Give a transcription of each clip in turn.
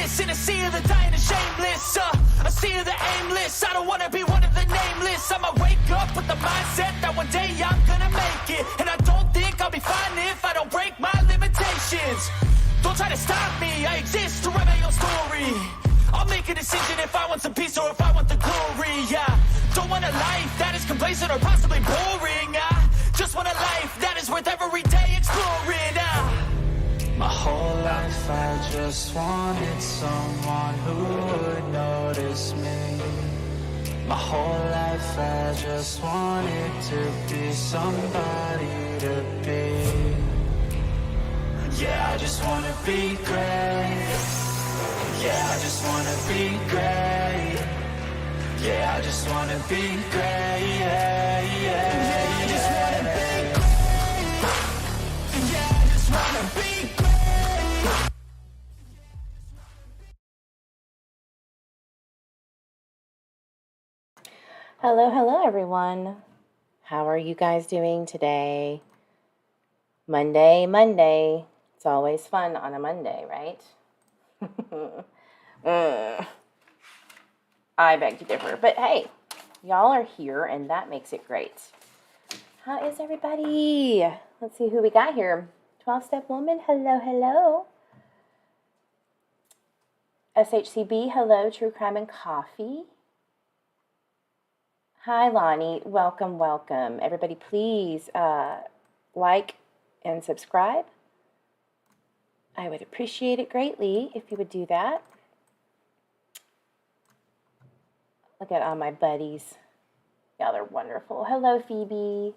this in a sea of the dying and shameless. A sea of the aimless. I don't wanna be one of the nameless. I'ma wake up with the mindset that one day I'm gonna make it. And I don't think I'll be fine if I don't break my limitations. Don't try to stop me, I exist to write my own story. I'll make a decision if I want some peace or if I want the glory. Yeah, don't want a life that is complacent or possibly boring. I just want a life that is worth every day exploring. My whole life I just wanted someone who would notice me. My whole life I just wanted to be somebody to be. Yeah, I just wanna be great. Yeah, I just wanna be great. Yeah, I just wanna be great. Yeah, yeah, I just wanna be great. Yeah, I just wanna be great. Hello everyone. How are you guys doing today? Monday. It's always fun on a Monday, right? I beg to differ. But hey, y'all are here and that makes it great. How is everybody? Let's see who we got here. 12-Step Woman, hello. SHCB, hello. True Crime and Coffee. Hi, Lonnie. Welcome. Everybody, please like and subscribe. I would appreciate it greatly if you would do that. Look at all my buddies. Y'all are wonderful. Hello, Phoebe.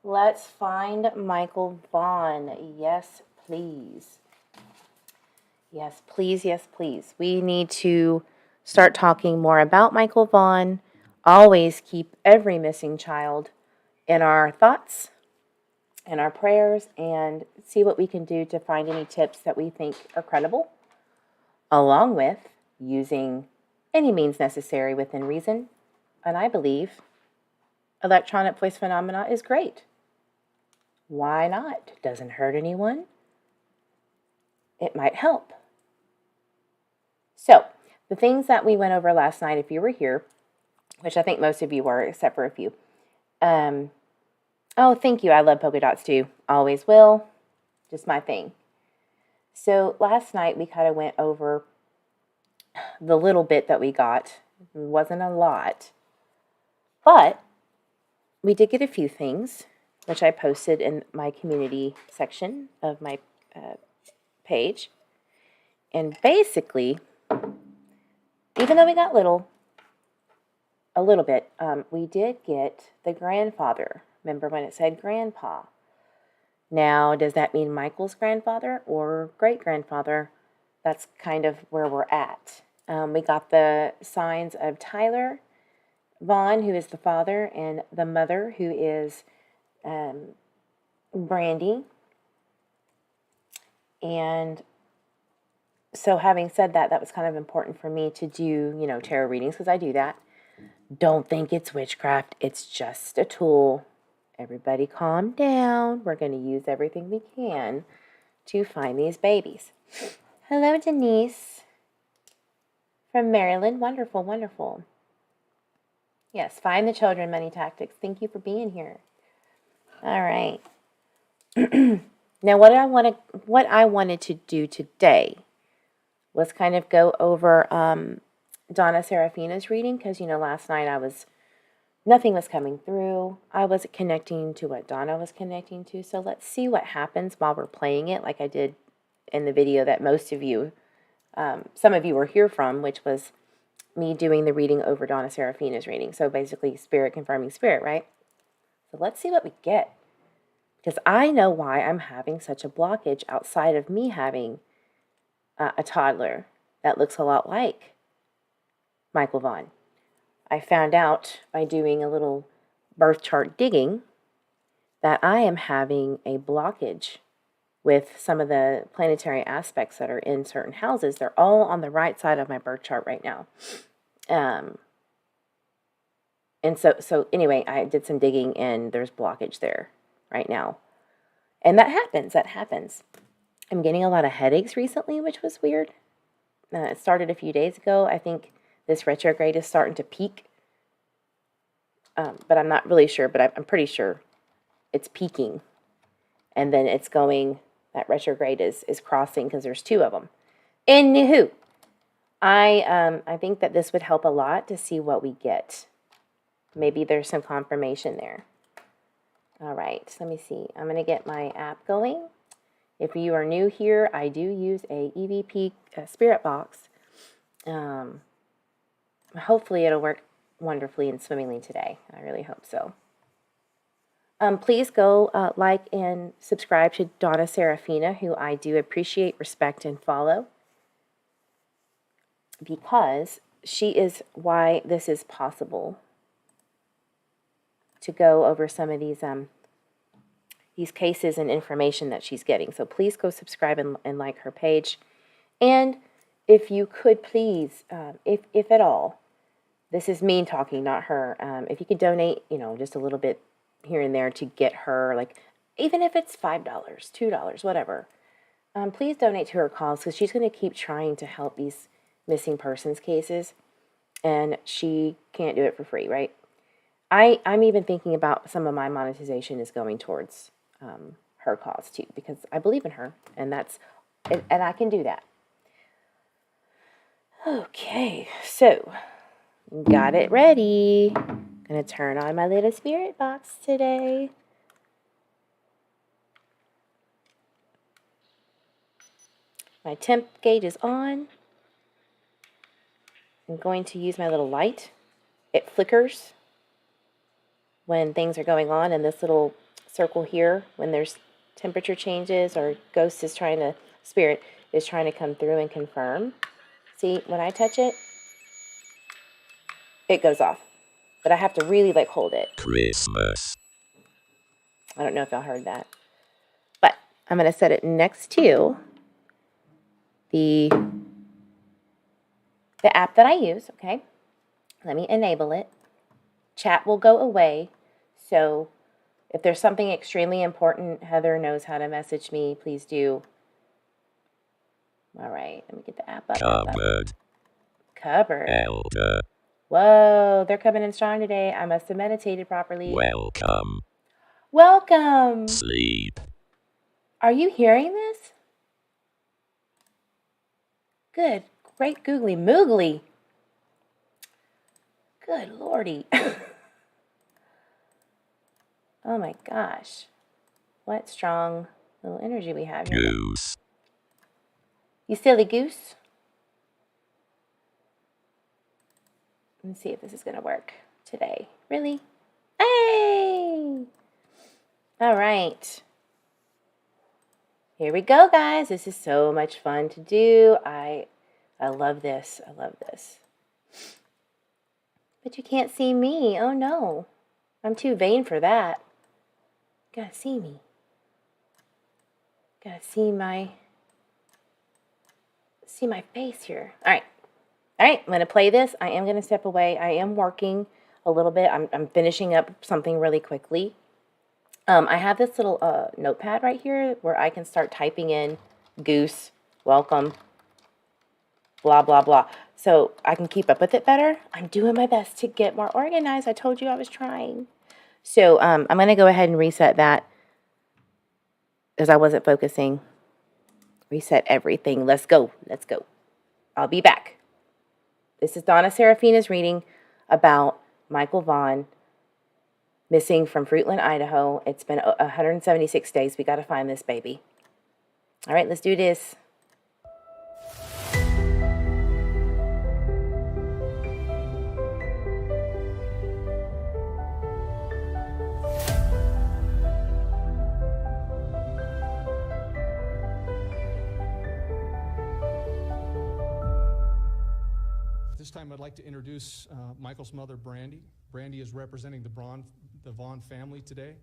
Let's find Michael Vaughn. Yes, please. Yes, please. We need to start talking more about Michael Vaughn. Always keep every missing child in our thoughts and our prayers and see what we can do to find any tips that we think are credible, along with using any means necessary within reason. And I believe electronic voice phenomena is great. Why not? Doesn't hurt anyone. It might help. So, the things that we went over last night, if you were here, which I think most of you were, except for a few. Oh, thank you. I love polka dots too. Always will. Just my thing. So last night we kind of went over the little bit that we got. It wasn't a lot. But we did get a few things, which I posted in my community section of my page. And basically, even though we got a little bit, we did get the grandfather. Remember when it said grandpa? Now, does that mean Michael's grandfather or great-grandfather? That's kind of where we're at. We got the signs of Tyler Vaughn, who is the father, and the mother, who is Brandy. And so having said that, that was kind of important for me to do, tarot readings, because I do that. Don't think it's witchcraft. It's just a tool. Everybody calm down. We're going to use everything we can to find these babies. Hello, Denise from Maryland. Wonderful. Yes, find the children, money tactics. Thank you for being here. All right. Now, what I wanted to do today was kind of go over Donna Serafina's reading, because, last night nothing was coming through. I wasn't connecting to what Donna was connecting to. So let's see what happens while we're playing it, like I did in the video that most of you, some of you were here from, which was me doing the reading over Donna Serafina's reading. So basically spirit confirming spirit, right? So let's see what we get. Because I know why I'm having such a blockage outside of me having a toddler that looks a lot like Michael Vaughn. I found out by doing a little birth chart digging that I am having a blockage with some of the planetary aspects that are in certain houses. They're all on the right side of my birth chart right now. And so anyway, I did some digging and there's blockage there right now. And that happens. I'm getting a lot of headaches recently, which was weird. It started a few days ago. I think this retrograde is starting to peak. But I'm not really sure, but I'm pretty sure it's peaking. And then it's going, that retrograde is crossing because there's 2 of them. Anywho, I think that this would help a lot to see what we get. Maybe there's some confirmation there. All right, so let me see. I'm going to get my app going. If you are new here, I do use a EVP spirit box. Hopefully it'll work wonderfully and swimmingly today. I really hope so. Please go like and subscribe to Donna Serafina, who I do appreciate, respect, and follow, because she is why this is possible, to go over some of these cases and information that she's getting. So please go subscribe and like her page. And if you could please, if at all, this is me talking, not her. If you could donate, just a little bit here and there to get her, like, even if it's $5, $2, whatever, please donate to her cause, because she's going to keep trying to help these missing persons cases, and she can't do it for free, right? I'm even thinking about some of my monetization is going towards her cause too, because I believe in her, and I can do that. Okay, so got it ready. Gonna turn on my little spirit box today. My temp gauge is on. I'm going to use my little light. It flickers when things are going on, and this little circle here, when there's temperature changes or spirit is trying to come through and confirm. See, when I touch it, it goes off. But I have to really hold it. Christmas. I don't know if y'all heard that. But I'm going to set it next to the app that I use, okay? Let me enable it. Chat will go away. So if there's something extremely important, Heather knows how to message me. Please do. All right, let me get the app up. Cupboard. Elder. Whoa, they're coming in strong today. I must have meditated properly. Welcome. Welcome. Sleep. Are you hearing this? Good, great googly moogly. Good lordy. Oh my gosh. What strong little energy we have here. Goose. You silly goose. Let's see if this is going to work today. Really? Hey! All right. Here we go, guys. This is so much fun to do. I love this. I love this. But you can't see me. Oh, no. I'm too vain for that. Gotta see me. Gotta see my face here. All right. All right, I'm going to play this. I am going to step away. I am working a little bit. I'm finishing up something really quickly. I have this little notepad right here where I can start typing in goose, welcome, blah, blah, blah. So I can keep up with it better. I'm doing my best to get more organized. I told you I was trying. So I'm going to go ahead and reset that because I wasn't focusing. Reset everything. Let's go. Let's go. I'll be back. This is Donna Serafina's reading about Michael Vaughan, missing from Fruitland, Idaho. It's been 176 days. We got to find this baby. All right, let's do this. This time I'd like to introduce Michael's mother, Brandy. Brandy is representing the Vaughan family today,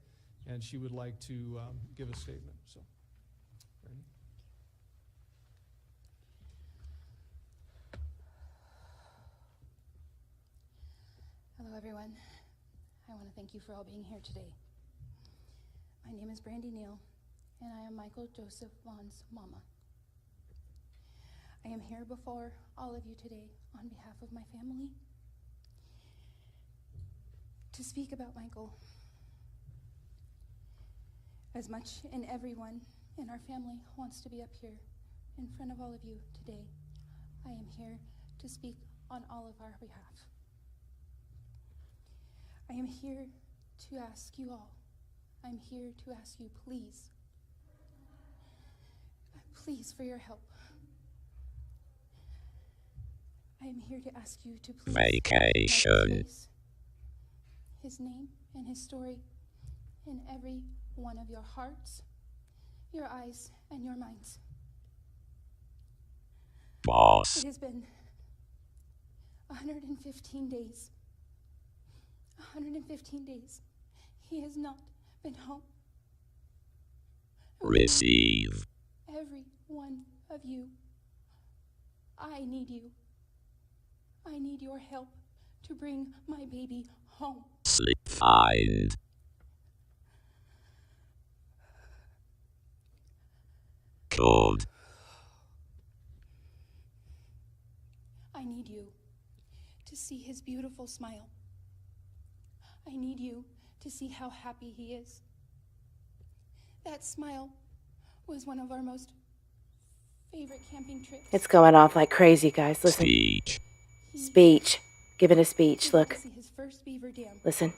and she would like to give a statement. So, Brandy. Hello, everyone. I want to thank you for all being here today. My name is Brandy Neal, and I am Michael Joseph Vaughan's mama. I am here before all of you today on behalf of my family to speak about Michael. As much and everyone in our family wants to be up here in front of all of you today, I am here to speak on all of our behalf. I am here to ask you all, I'm here to ask you, please, please for your help. I am here to ask you to please Vacation. place his name and his story in every one of your hearts, your eyes, and your minds. Boss. It has been 115 days. 115 days. He has not been home. Receive. Every one of you. I need you. I need your help to bring my baby home. Slip find. Code. I need you to see his beautiful smile. I need you to see how happy he is. That smile was one of our most favorite camping trips. It's going off like crazy, guys. Listen. Speech. Speech. Giving a speech. He got Look. to see his first beaver dam. Listen.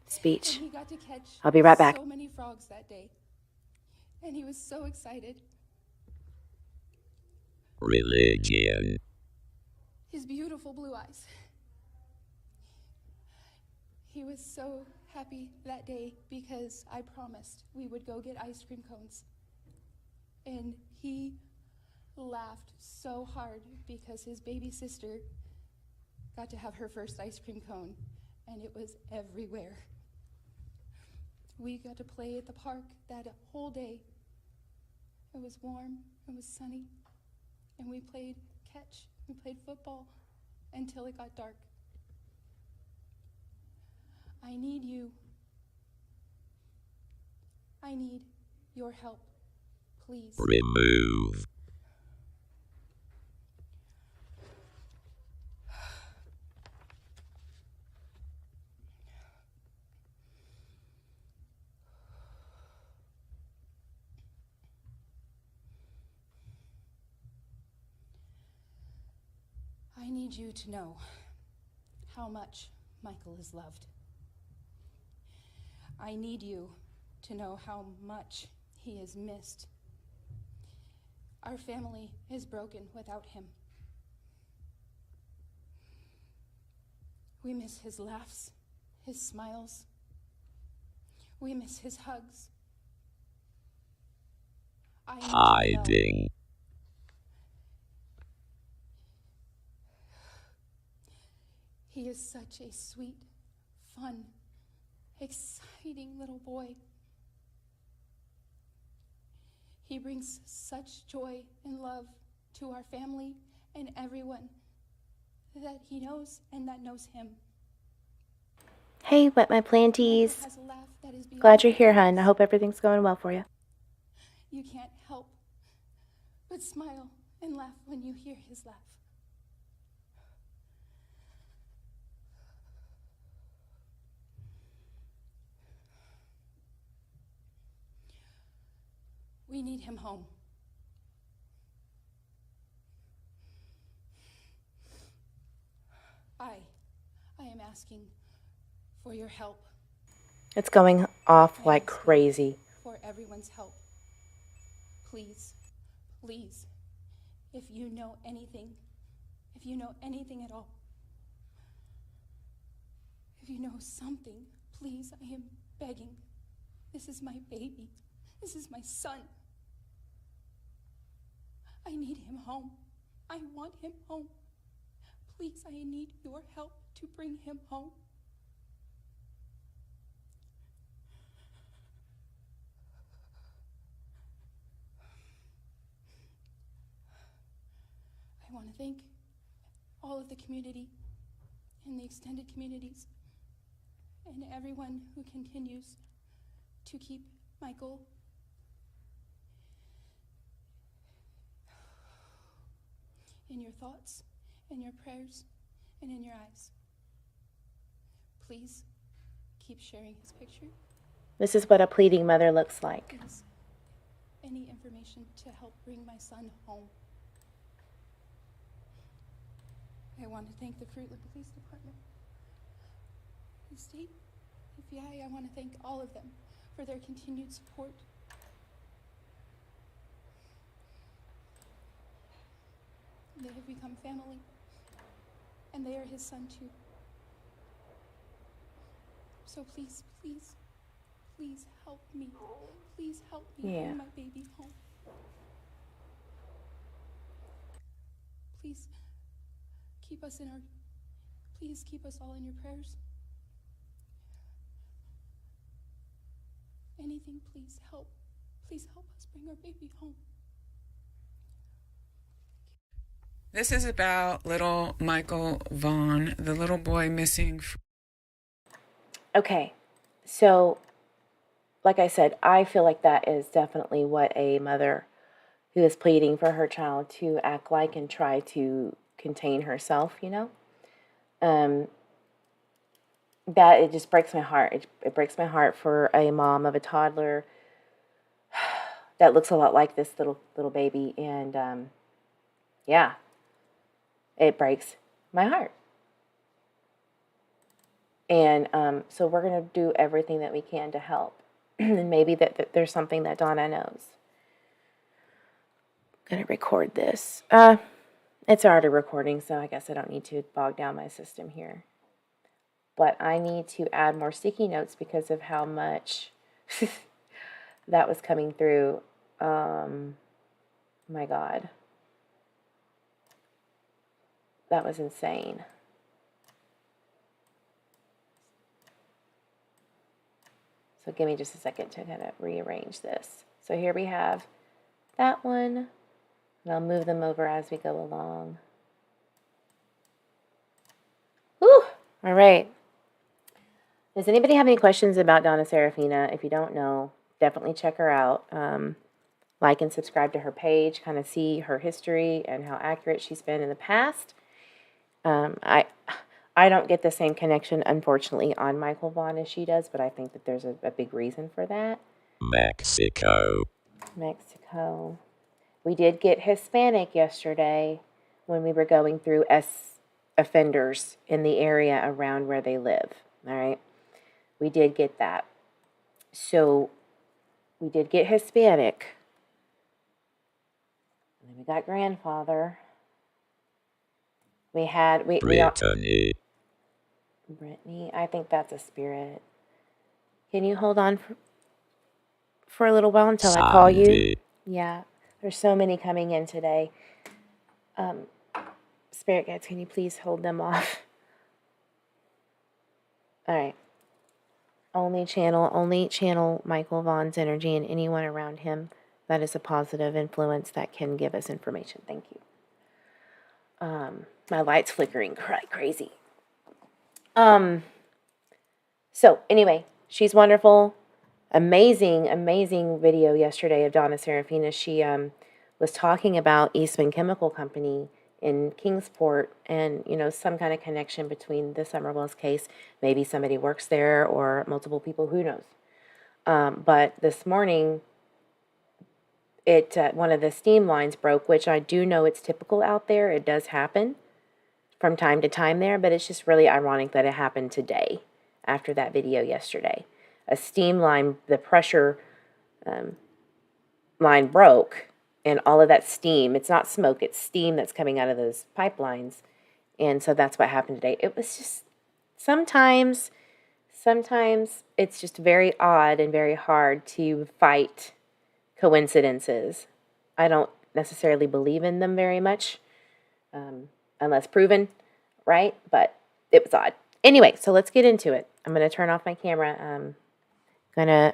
Speech. And he got to catch I'll be right back. so many frogs that day. And he was so excited. Religion. His beautiful blue eyes. He was so happy that day because I promised we would go get ice cream cones. And he laughed so hard because his baby sister got to have her first ice cream cone, and it was everywhere. We got to play at the park that whole day. It was warm, it was sunny, and we played catch. We played football until it got dark. I need you. I need your help, please. Remove. I need you to know how much Michael is loved. I need you to know how much he is missed. Our family is broken without him. We miss his laughs, his smiles. We miss his hugs. I need you to know Hiding. he is such a sweet, fun, exciting little boy. He brings such joy and love to our family and everyone that he knows and that knows him. Hey, Wet My Planties. Michael has a laugh that is beyond Glad you're here, words. hon. I hope everything's going well for you. You can't help but smile and laugh when you hear his laugh. We need him home. I am asking for your help. It's going off I am like asking crazy. For everyone's help. Please, please, if you know anything at all, if you know something, please, I am begging. This is my baby. This is my son. I need him home. I want him home. Please, I need your help to bring him home. I want to thank all of the community and the extended communities and everyone who continues to keep Michael in your thoughts, in your prayers, and in your eyes. Please keep sharing his picture. This is what a pleading mother looks like. Please, any information to help bring my son home. I want to thank the Fruitland Police Department, the state, FBI. I want to thank all of them for their continued support. They have become family, and they are his son too. So please, please, please help me. Please help me bring my baby home. Please keep us please keep us all in your prayers. Anything, please help. Please help us bring our baby home. This is about little Michael Vaughn, the little boy missing. Okay, so like I said, I feel like that is definitely what a mother who is pleading for her child to act like and try to contain herself, you know. That it just breaks my heart. It breaks my heart for a mom of a toddler that looks a lot like this little baby, and yeah, it breaks my heart. And so we're going to do everything that we can to help. And maybe that there's something that Donna knows. I'm going to record this. It's already recording, so I guess I don't need to bog down my system here. But I need to add more sticky notes because of how much that was coming through. My God. That was insane. So give me just a second to kind of rearrange this. So here we have that one, and I'll move them over as we go along. Whew! All right. Does anybody have any questions about Donna Serafina? If you don't know, definitely check her out. Like and subscribe to her page, kind of see her history and how accurate she's been in the past. I don't get the same connection, unfortunately, on Michael Vaughn as she does, but I think that there's a big reason for that. Mexico. We did get Hispanic yesterday when we were going through offenders in the area around where they live. All right. We did get that. So we did get Hispanic. And then we got grandfather. We had Brittany. Brittany, I think that's a spirit. Can you hold on for a little while until I call you? Sandy. Yeah, there's so many coming in today. Spirit guides, can you please hold them off? All right. Only channel Michael Vaughn's energy and anyone around him that is a positive influence that can give us information. Thank you. My light's flickering crazy. So anyway, she's wonderful. Amazing video yesterday of Donna Serafina. She was talking about Eastman Chemical Company in Kingsport and, you know, some kind of connection between the Somerville's case. Maybe somebody works there or multiple people, who knows. But this morning, one of the steam lines broke, which I do know it's typical out there. It does happen from time to time there, but it's just really ironic that it happened today after that video yesterday. A steam line, the pressure line broke, and all of that steam, it's not smoke, it's steam that's coming out of those pipelines, and so that's what happened today. It was just, sometimes it's just very odd and very hard to fight coincidences. I don't necessarily believe in them very much, unless proven, right? But it was odd. Anyway, so let's get into it. I'm going to turn off my camera. I'm going to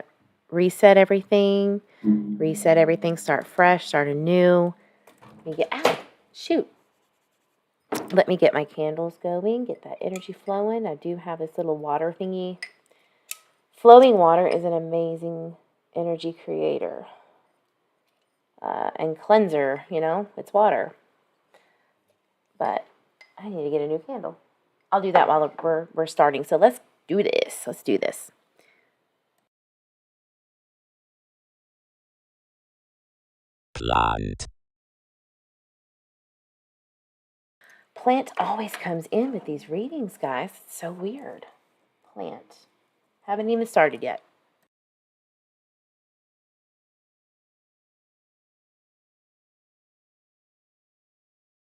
reset everything, start fresh, start anew. Let me get my candles going, get that energy flowing. I do have this little water thingy. Flowing water is an amazing energy creator and cleanser, you know, it's water. but I need to get a new candle. I'll do that while we're starting. So let's do this. Let's do this. Plant. Plant always comes in with these readings, guys. It's so weird. Plant. Haven't even started yet.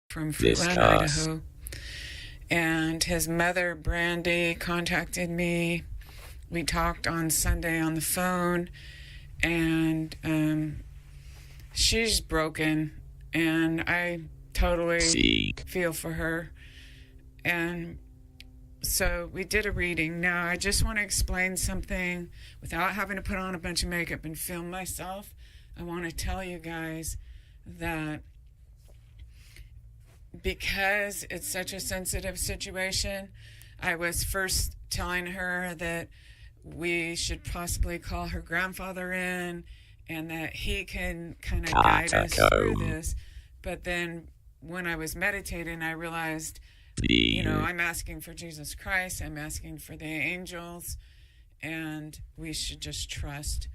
From Discuss. Fruitland, Idaho. And his mother, Brandy, contacted me. We talked on Sunday on the phone, and she's broken, and I totally Seek. feel for her. And so we did a reading. Now, I just want to explain something without having to put on a bunch of makeup and film myself. I want to tell you guys that because it's such a sensitive situation, I was first telling her that we should possibly call her grandfather in and that he can kind of guide us through this. But then when I was meditating, I realized, you know, I'm asking for Jesus Christ, I'm asking for the angels, and we should just trust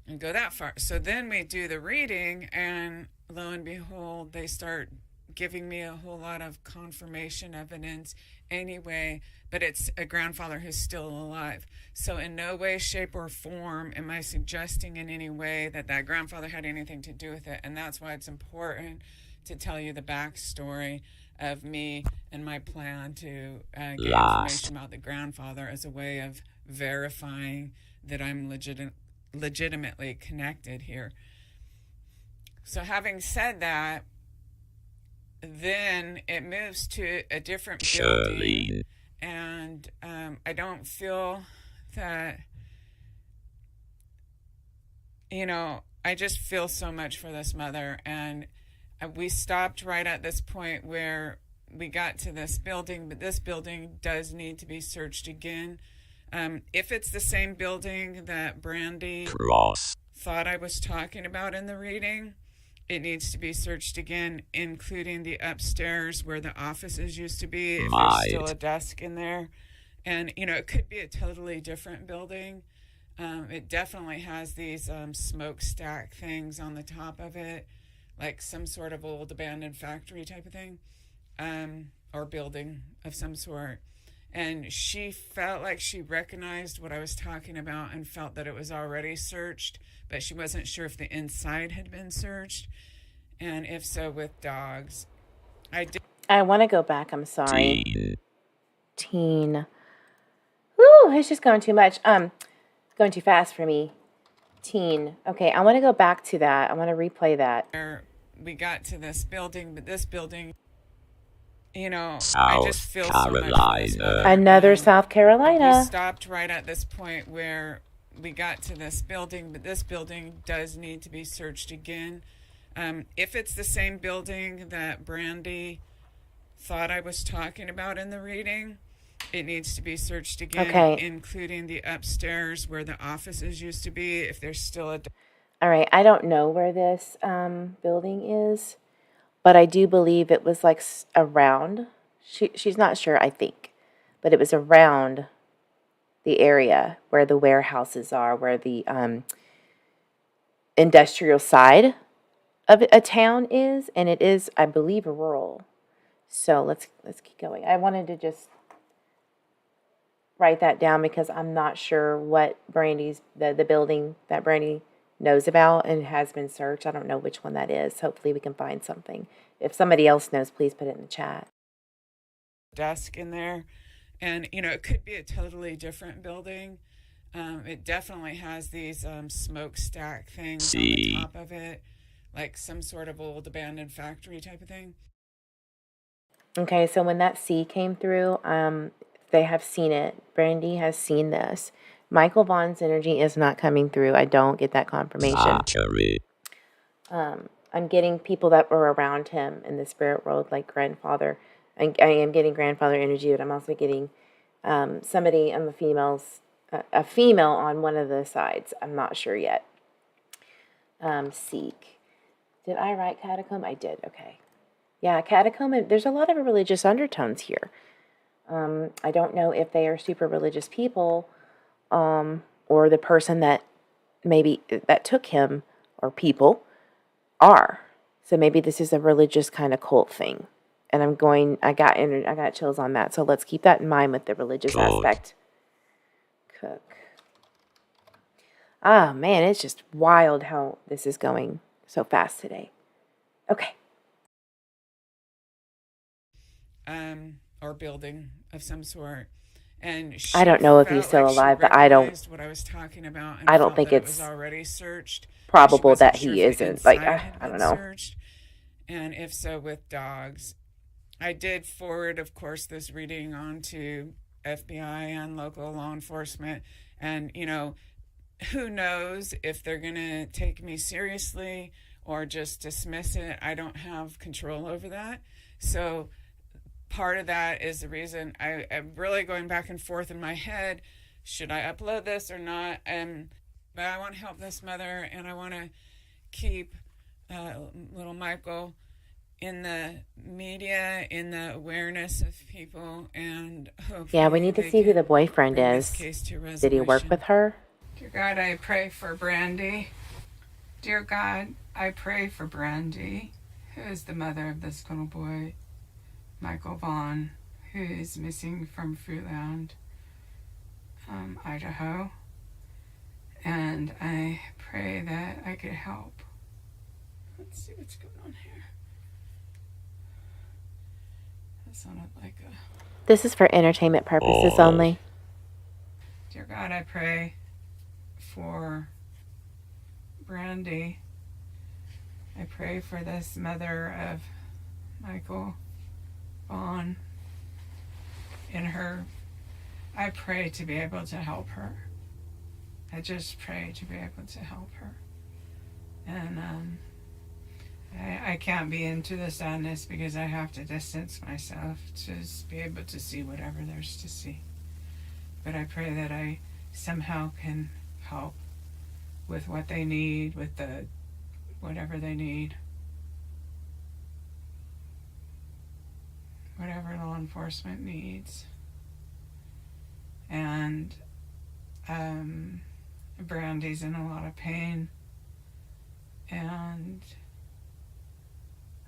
and go that far. So then we do the reading, and lo and behold, they start giving me a whole lot of confirmation evidence anyway, but it's a grandfather who's still alive. So in no way, shape, or form am I suggesting in any way that that grandfather had anything to do with it. And that's why it's important to tell you the backstory of me and my plan to get information about the grandfather as a way of verifying that I'm legitimately connected here. So having said that, then it moves to a different building, and I don't feel that, you know, I just feel so much for this mother. And we stopped right at this point where we got to this building, but this building does need to be searched again. If it's the same building that Brandy thought I was talking about in the reading, it needs to be searched again, including the upstairs where the offices used to be, if there's still a desk in there. And, you know, it could be a totally different building. It definitely has these smokestack things on the top of it, like some sort of old abandoned factory type of thing, or building of some sort. And she felt like she recognized what I was talking about and felt that it was already searched, but she wasn't sure if the inside had been searched, and if so, with dogs. I want to go back. I'm sorry. Teen. Woo, it's just going too much. Going too fast for me. Teen. Okay, I want to go back to that. I want to replay that. We got to this building, but this building, you know, South I just feel Carolina. so much for this mother. Another South Carolina. We stopped right at this point where we got to this building, but this building does need to be searched again. If it's the same building that Brandy thought I was talking about in the reading, it needs to be searched again, including the upstairs where the offices used to be, if there's still a... All right, I don't know where this building is, but I do believe it was like around. She's not sure, I think, but it was around the area where the warehouses are, where the industrial side of a town is, and it is, I believe, rural. So let's keep going. I wanted to just write that down because I'm not sure what Brandy's the building that Brandy knows about and has been searched. I don't know which one that is. Hopefully we can find something. If somebody else knows, please put it in the chat. Desk in there, and you know, it could be a totally different building. It definitely has these smokestack things on the top of it, like some sort of old abandoned factory type of thing. Okay, so when that C came through, they have seen it. Brandy has seen this. Michael Vaughan's energy is not coming through. I don't get that confirmation. I'm getting people that were around him in the spirit world, like grandfather. I am getting grandfather energy, but I'm also getting somebody on the females, a female on one of the sides. I'm not sure yet. Seek. Did I write catacomb? I did. Okay. Yeah, catacomb, there's a lot of religious undertones here. I don't know if they are super religious people, or the person that maybe that took him or people are. So maybe this is a religious kind of cult thing. And I got chills on that. So let's keep that in mind with the religious Cook. aspect. Cook. Ah, man, it's just wild how this is going so fast today. Okay. Or building of some sort. And I don't know if felt he's still like she alive, but I don't recognized what I was talking about and I don't felt think that it was it's already searched. She probable wasn't that sure he if the isn't. Like, inside I had don't been know. searched, and if so, with dogs. I did forward, of course, this reading on to FBI and local law enforcement, and who knows if they're going to take me seriously or just dismiss it. I don't have control over that. So part of that is the reason I'm really going back and forth in my head. Should I upload this or not? But I want to help this mother, and I want to keep little Michael in the media, in the awareness of people, and hopefully Yeah, we need to they see who the can boyfriend bring this is. case to a Did he work resolution. with her? Dear God, I pray for Brandy. Dear God, I pray for Brandy, who is the mother of this little boy, Michael Vaughn, who is missing from Fruitland, Idaho. And I pray that I could help. Let's see what's going on here. That sounded like a... This is for entertainment purposes Oh. only. Dear God, I pray for Brandy. I pray for this mother of Michael Vaughn in her. I pray to be able to help her. I just pray to be able to help her. And I can't be into the sadness because I have to distance myself to be able to see whatever there's to see. But I pray that I somehow can help with what they need, with the whatever they need. Whatever law enforcement needs. And Brandy's in a lot of pain. And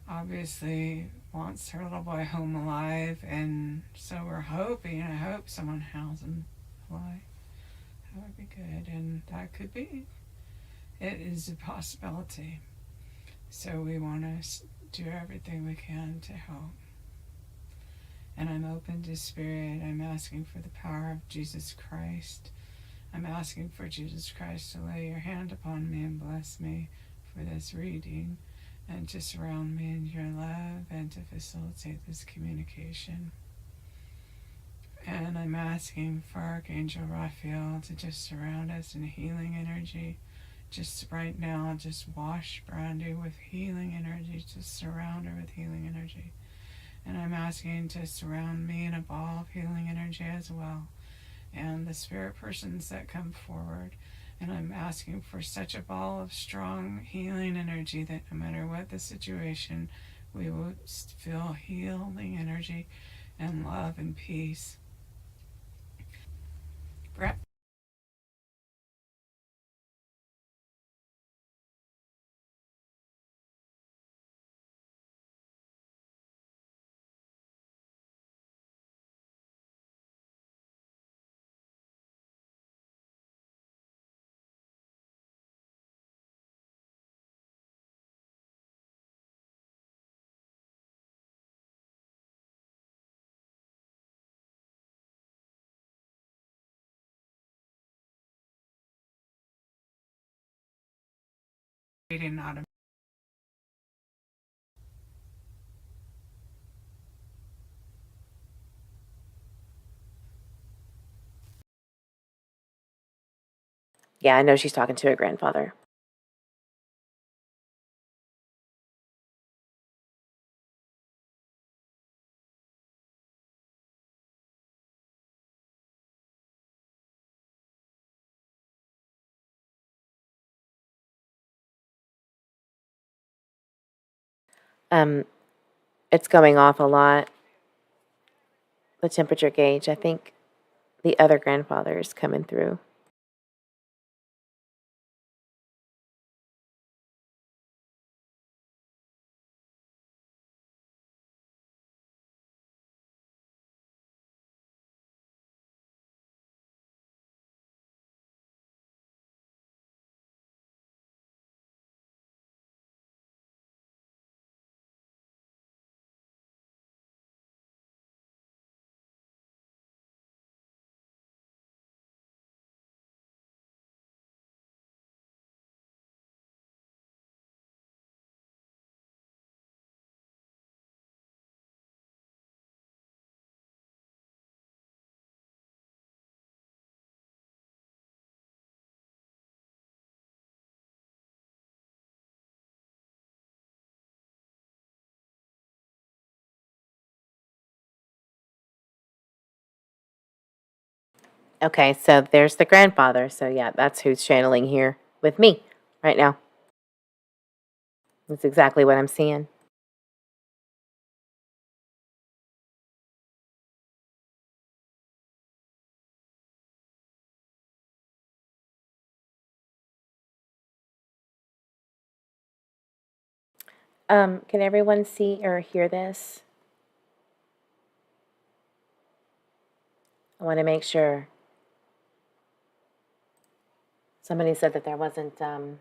obviously wants her little boy home alive, and so we're hoping, I hope someone has him alive. That would be good, and that could be, it is a possibility. So we want to do everything we can to help. And I'm open to spirit. I'm asking for the power of Jesus Christ. I'm asking for Jesus Christ to lay your hand upon me and bless me for this reading, and to surround me in your love, and to facilitate this communication. And I'm asking for Archangel Raphael to just surround us in healing energy. Just right now, just wash Brandy with healing energy, just surround her with healing energy. And I'm asking to surround me in a ball of healing energy as well, and the spirit persons that come forward. And I'm asking for such a ball of strong healing energy that no matter what the situation, we will feel healing energy and love and peace. Not a Yeah, I know she's talking to her grandfather. Um, It's going off a lot. The temperature gauge. I think the other grandfather is coming through. Okay, so there's the grandfather. So yeah, that's who's channeling here with me right now. That's exactly what I'm seeing. Can everyone see or hear this? I want to make sure. Somebody said that there wasn't sound.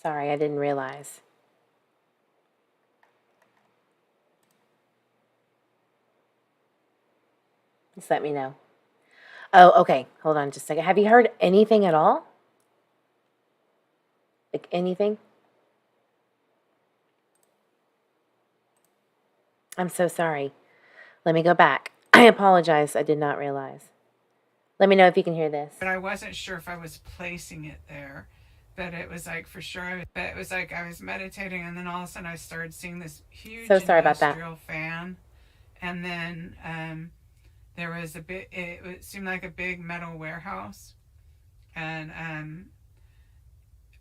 Sorry, I didn't realize. Just let me know. Oh, okay. Hold on just a second. Have you heard anything at all? Like anything? I'm so sorry. Let me go back. I apologize. I did not realize. Let me know if you can hear this. But I wasn't sure if I was placing it there. But it was like for sure. But it was like I was meditating, and then all of a sudden I started seeing this huge So sorry about that. industrial fan, and then there was a bit. It seemed like a big metal warehouse, and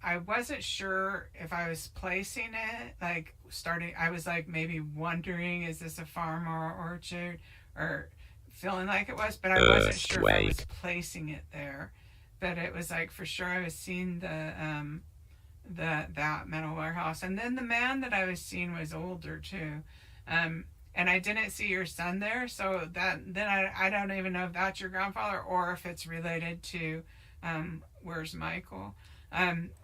I wasn't sure if I was placing it. Like starting, I was like maybe wondering, is this a farm or orchard, or feeling like it was, but I wasn't sure if I was placing it there. But it was like for sure I was seeing that metal warehouse, and then the man that I was seeing was older too, and I didn't see your son there, so that then I don't even know if that's your grandfather or if it's related to where's Michael.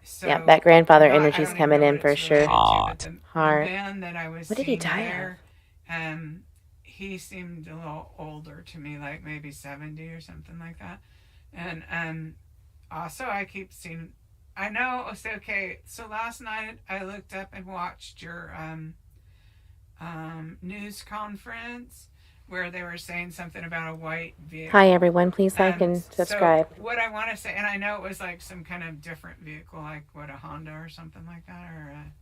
So Yep, that grandfather I energy's don't even coming know in what for it's sure. related to, but the Heart. man that I was What did he seeing die there, he seemed a little older to me, like maybe 70 or something like that. And also I keep seeing, I know, okay, so last night I looked up and watched your news conference where they were saying something about a white vehicle. Hi, everyone. Please like and subscribe. So what I want to say, and I know it was like some kind of different vehicle, like what, a Honda or something like that, or a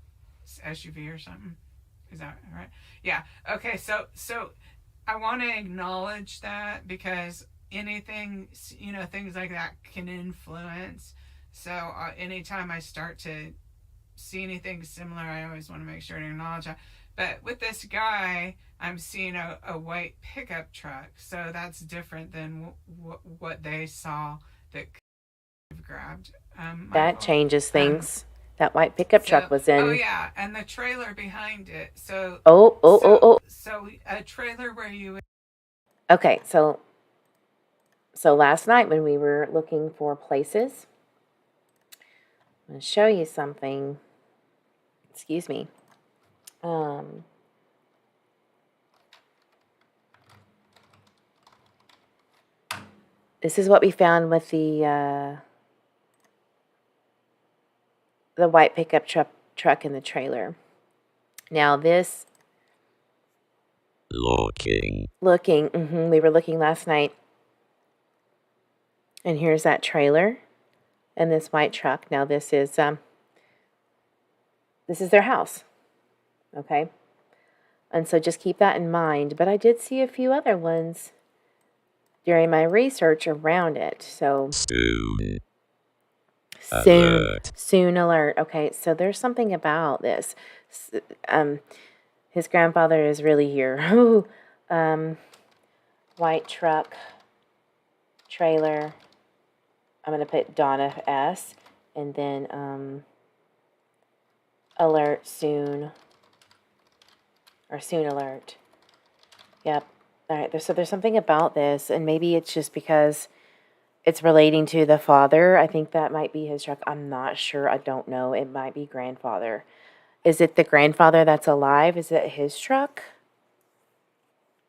SUV or something. Is that right? Yeah. Okay. So I want to acknowledge that because anything, things like that can influence. So anytime I start to see anything similar, I always want to make sure to acknowledge that. But with this guy, I'm seeing a white pickup truck, so that's different than what they saw that could have grabbed. That changes things. That white pickup truck was in. Oh yeah, and the trailer behind it. So. So a trailer where you. Okay, so last night when we were looking for places, I'm going to show you something. Excuse me. This is what we found with the white pickup truck in the trailer. Now this. Looking. We were looking last night. And here's that trailer and this white truck. Now this is their house. Okay? And so just keep that in mind. But I did see a few other ones during my research around it. So Soon alert. Okay, so there's something about this. His grandfather is really here. White truck, trailer. I'm going to put Donna S. And then alert soon. Or soon alert. Yep. All right, so there's something about this, and maybe it's just because it's relating to the father. I think that might be his truck. I'm not sure. I don't know. It might be grandfather. Is it the grandfather that's alive? Is it his truck?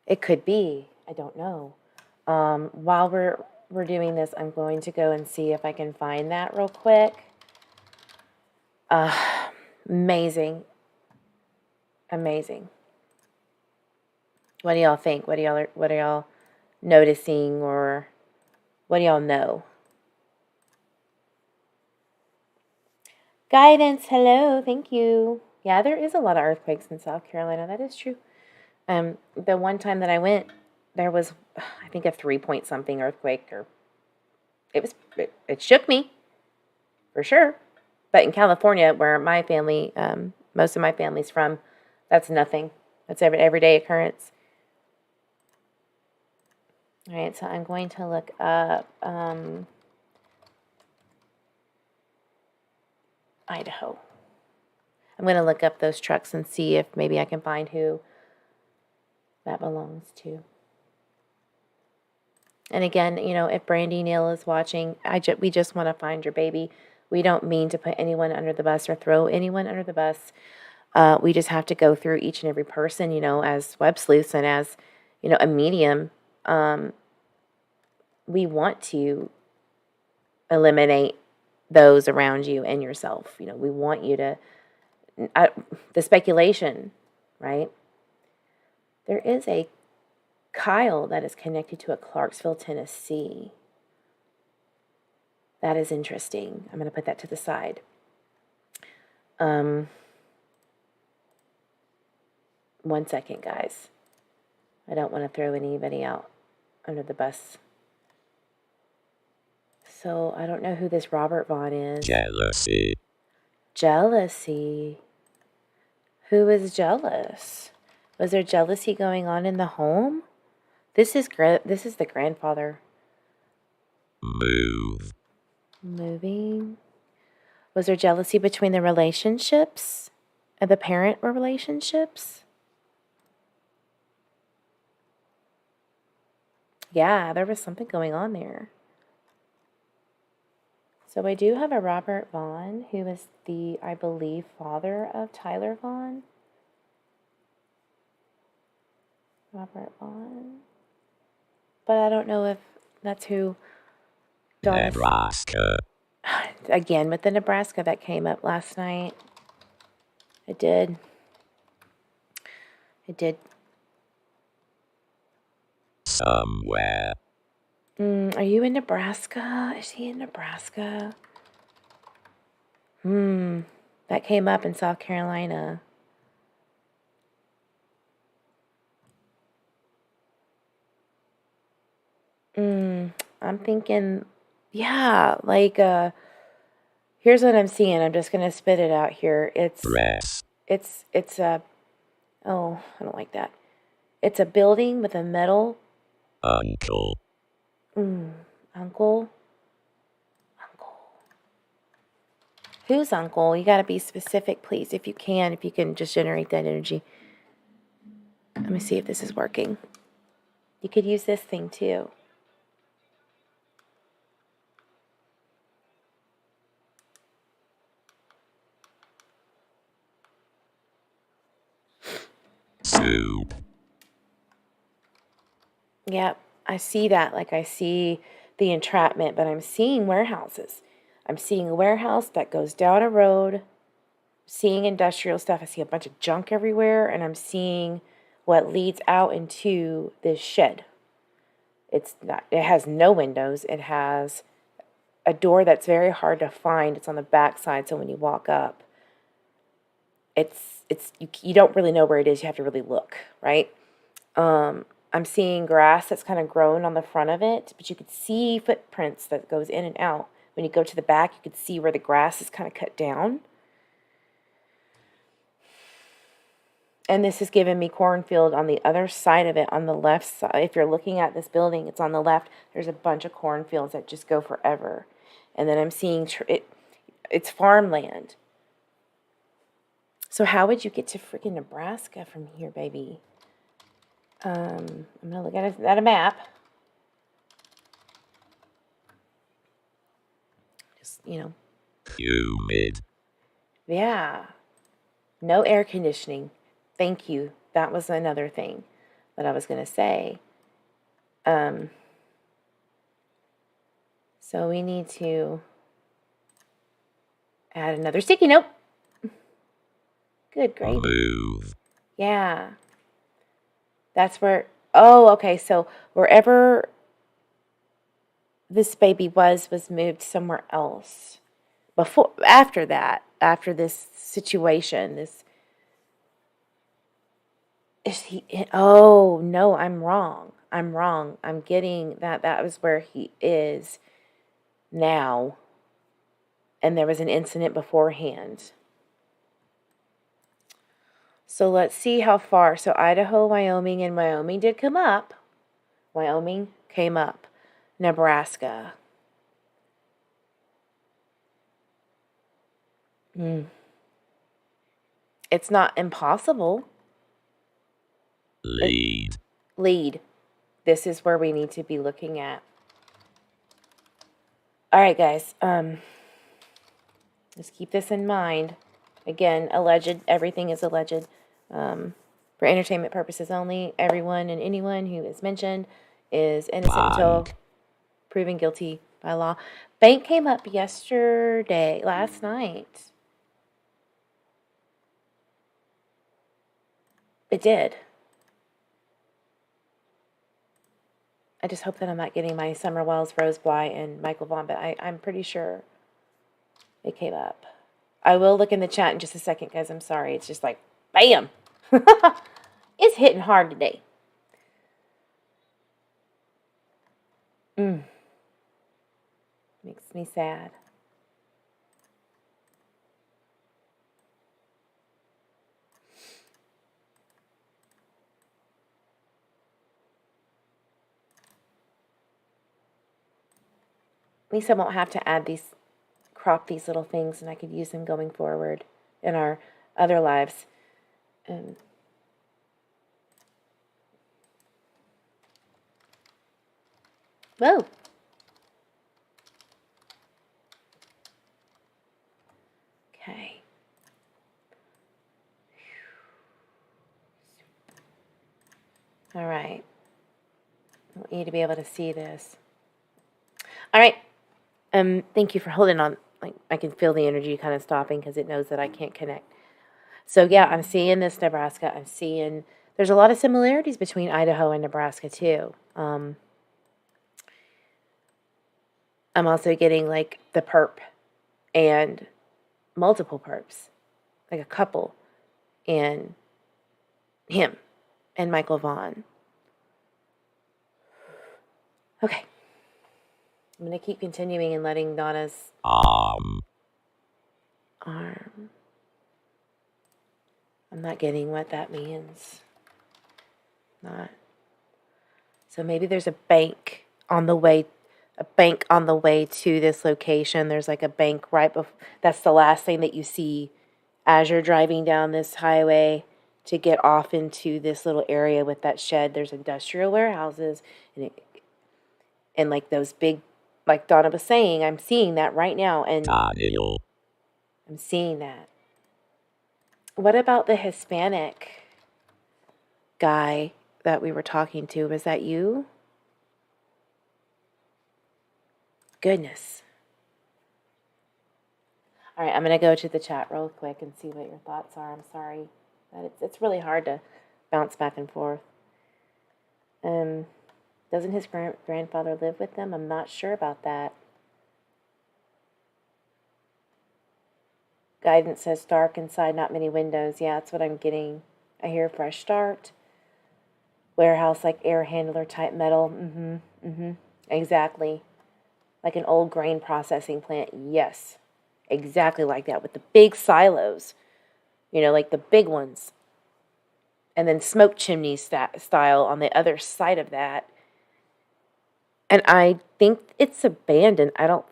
It could be. I don't know. While we're doing this, I'm going to go and see if I can find that real quick. Amazing. Amazing. What do y'all think? What are y'all noticing, or what do y'all know? Guidance, hello, thank you. Yeah, there is a lot of earthquakes in South Carolina. That is true. The one time that I went, there was, I think, a 3-point something earthquake, or it shook me, for sure. But in California, where my family, most of my family's from, that's nothing. That's everyday occurrence. All right, so I'm going to look up Idaho. I'm going to look up those trucks and see if maybe I can find who that belongs to. And again, you know, if Brandy Neal is watching, we just want to find your baby. We don't mean to put anyone under the bus or throw anyone under the bus. We just have to go through each and every person, you know, as web sleuths and as, you know, a medium. We want to eliminate those around you and yourself. You know, we want you to, the speculation, right? There is a Kyle that is connected to a Clarksville, Tennessee. That is interesting. I'm going to put that to the side. 1 second, guys. I don't want to throw anybody out under the bus. So I don't know who this Robert Vaughan is. Jealousy. Jealousy. Who is jealous? Was there jealousy going on in the home? This is the grandfather. Moving. Was there jealousy between the relationships? And the parent relationships? Yeah, there was something going on there. So I do have a Robert Vaughan, who is the, I believe, father of Tyler Vaughan. Robert Vaughan. But I don't know if that's who Donna... Nebraska. Again, with the Nebraska that came up last night. It did. Somewhere. Are you in Nebraska? Is he in Nebraska? That came up in South Carolina. I'm thinking, yeah, like, here's what I'm seeing. I'm just going to spit it out here. It's a, oh, I don't like that. It's a building with a metal. Uncle. Uncle. Who's uncle? You got to be specific, please, if you can just generate that energy. Let me see if this is working. You could use this thing too. Soup. Yep, I see that. Like, I see the entrapment, but I'm seeing warehouses. I'm seeing a warehouse that goes down a road, seeing industrial stuff. I see a bunch of junk everywhere, and I'm seeing what leads out into this shed. It has no windows. It has a door that's very hard to find. It's on the back side, so when you walk up, you don't really know where it is. You have to really look, right? I'm seeing grass that's kind of grown on the front of it, but you could see footprints that goes in and out when you go to the back, you could see where the grass is kind of cut down. And this is giving me cornfield on the other side of it, on the left side. If you're looking at this building, it's on the left. There's a bunch of cornfields that just go forever. And then I'm seeing it's farmland. So how would you get to freaking Nebraska from here, baby? I'm going to look at a map. Just, Humid. Yeah. No air conditioning. Thank you. That was another thing that I was going to say. So we need to add another sticky note. Good gravy. Move. Yeah. That's where, oh, okay. So wherever this baby was moved somewhere else. After this situation, oh, no, I'm wrong. I'm getting that was where he is now. And there was an incident beforehand. So let's see how far. So Idaho, Wyoming, and Wyoming did come up. Wyoming came up. Nebraska. It's not impossible. Lead. This is where we need to be looking at. All right, guys. Just keep this in mind. Again, alleged. Everything is alleged. For entertainment purposes only. Everyone and anyone who is mentioned is innocent until proven guilty by law. Bank came up last night. It did. I just hope that I'm not getting my Summer Wells, Rose Bly, and Michael Vaughn, but I'm pretty sure it came up. I will look in the chat in just a second, guys. I'm sorry. It's just like, bam! It's hitting hard today. Makes me sad. At least I won't have to crop these little things, and I could use them going forward in our other lives. Whoa. Okay. All right. I want you to be able to see this. All right. Thank you for holding on. Like, I can feel the energy kind of stopping because it knows that I can't connect. So yeah, I'm seeing this Nebraska. I'm seeing there's a lot of similarities between Idaho and Nebraska too. I'm also getting like the perp and multiple perps, like a couple, and him and Michael Vaughn. Okay. I'm going to keep continuing and letting Donna's arm. I'm not getting what that means. Not. So maybe there's a bank on the way to this location. There's like a bank right before. That's the last thing that you see as you're driving down this highway to get off into this little area with that shed. There's industrial warehouses and like those big, like Donna was saying, I'm seeing that right now, and I'm seeing that. What about the Hispanic guy that we were talking to? Was that you? Goodness. All right, I'm going to go to the chat real quick and see what your thoughts are. I'm sorry that it's really hard to bounce back and forth. Doesn't his grandfather live with them? I'm not sure about that. Guidance says dark inside, not many windows. Yeah, that's what I'm getting. I hear fresh start. Warehouse like air handler type metal. Exactly. like an old grain processing plant. Yes, exactly like that, with the big silos, like the big ones. And then smoke chimney style on the other side of that. And I think it's abandoned. I don't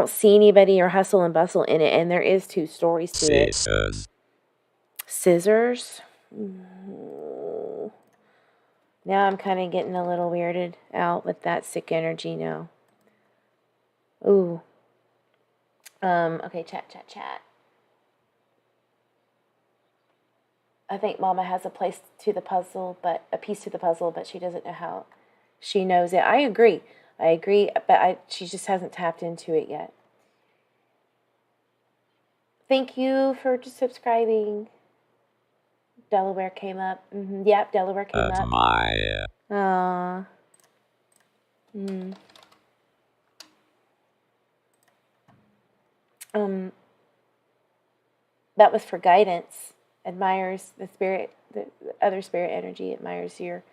see anybody or hustle and bustle in it. And there is 2 stories to it. Scissors? Ooh. Now I'm kind of getting a little weirded out with that sick energy now. Ooh. Okay, chat. I think Mama has a piece to the puzzle, but she doesn't know how. She knows it. I agree, but she just hasn't tapped into it yet. Thank you for subscribing. Delaware came up. Yep, Delaware came up. Admire. Aww. That was for guidance. Admires the spirit, the other spirit energy. Admires you.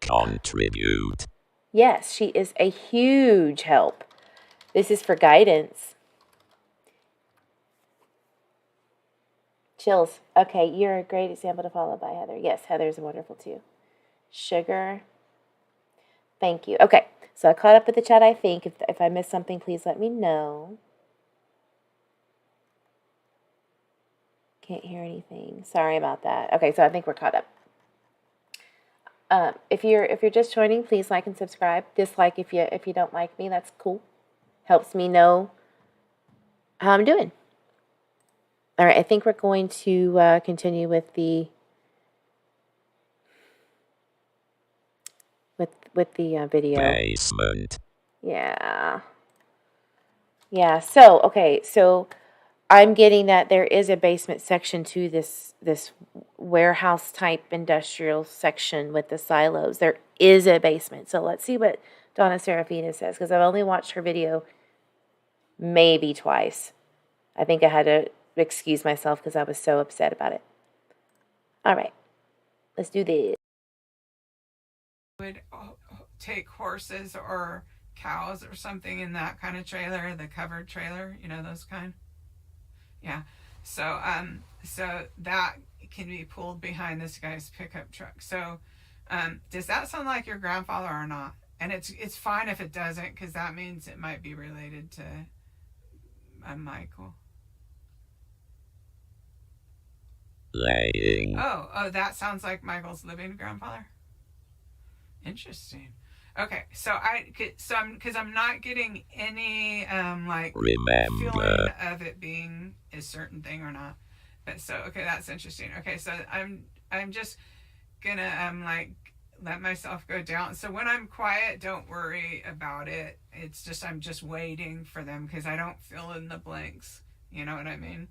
Contribute. Yes, she is a huge help. This is for guidance. Chills. Okay, you're a great example to follow by Heather. Yes, Heather's wonderful too. Sugar. Thank you. Okay, so I caught up with the chat, I think. If I missed something, please let me know. Can't hear anything. Sorry about that. Okay, so I think we're caught up. If you're just joining, please like and subscribe. Dislike if you don't like me. That's cool. Helps me know how I'm doing. All right, I think we're going to continue with the video. Basement. Yeah. So okay, so I'm getting that there is a basement section to this warehouse type industrial section with the silos. There is a basement. So let's see what Donna Serafina says, because I've only watched her video maybe twice. I think I had to excuse myself because I was so upset about it. All right, let's do this. Would take horses or cows or something in that kind of trailer, the covered trailer, those kind. Yeah. So that can be pulled behind this guy's pickup truck. So does that sound like your grandfather or not? And it's fine if it doesn't, because that means it might be related to Michael. Laying. Oh, that sounds like Michael's living grandfather. Interesting. Okay, I'm not getting any Remember. feeling of it being a certain thing or not. But so okay, that's interesting. Okay, so I'm just gonna let myself go down. So when I'm quiet, don't worry about it. It's just I'm just waiting for them because I don't fill in the blanks. You know what I mean?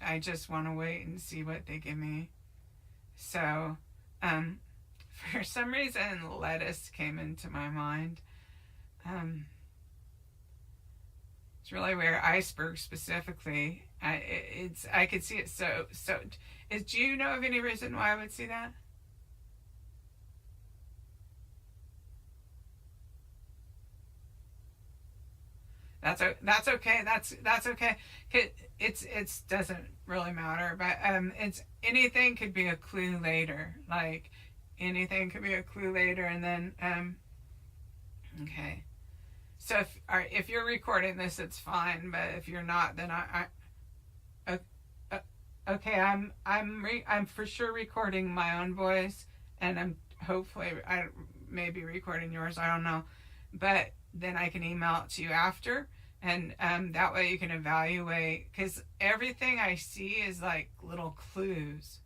I just want to wait and see what they give me. So, for some reason, lettuce came into my mind. It's really weird. Iceberg specifically. I could see it. So do you know of any reason why I would see that? That's okay. That's okay. It doesn't really matter. But it's anything could be a clue later. Like anything could be a clue later, and then okay. So if you're recording this, it's fine. But if you're not, then okay. I'm for sure recording my own voice, and I'm hopefully I may be recording yours. I don't know, but then I can email it to you after, and that way you can evaluate, because everything I see is like little clues,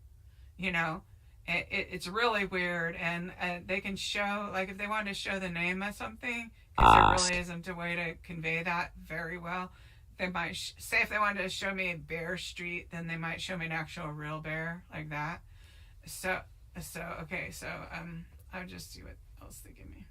it's really weird, and they can show, like if they wanted to show the name of something, because there really isn't a way to convey that very well. They might say if they wanted to show me a bear street, then they might show me an actual real bear like that. So okay, so I'll just see what else they give me.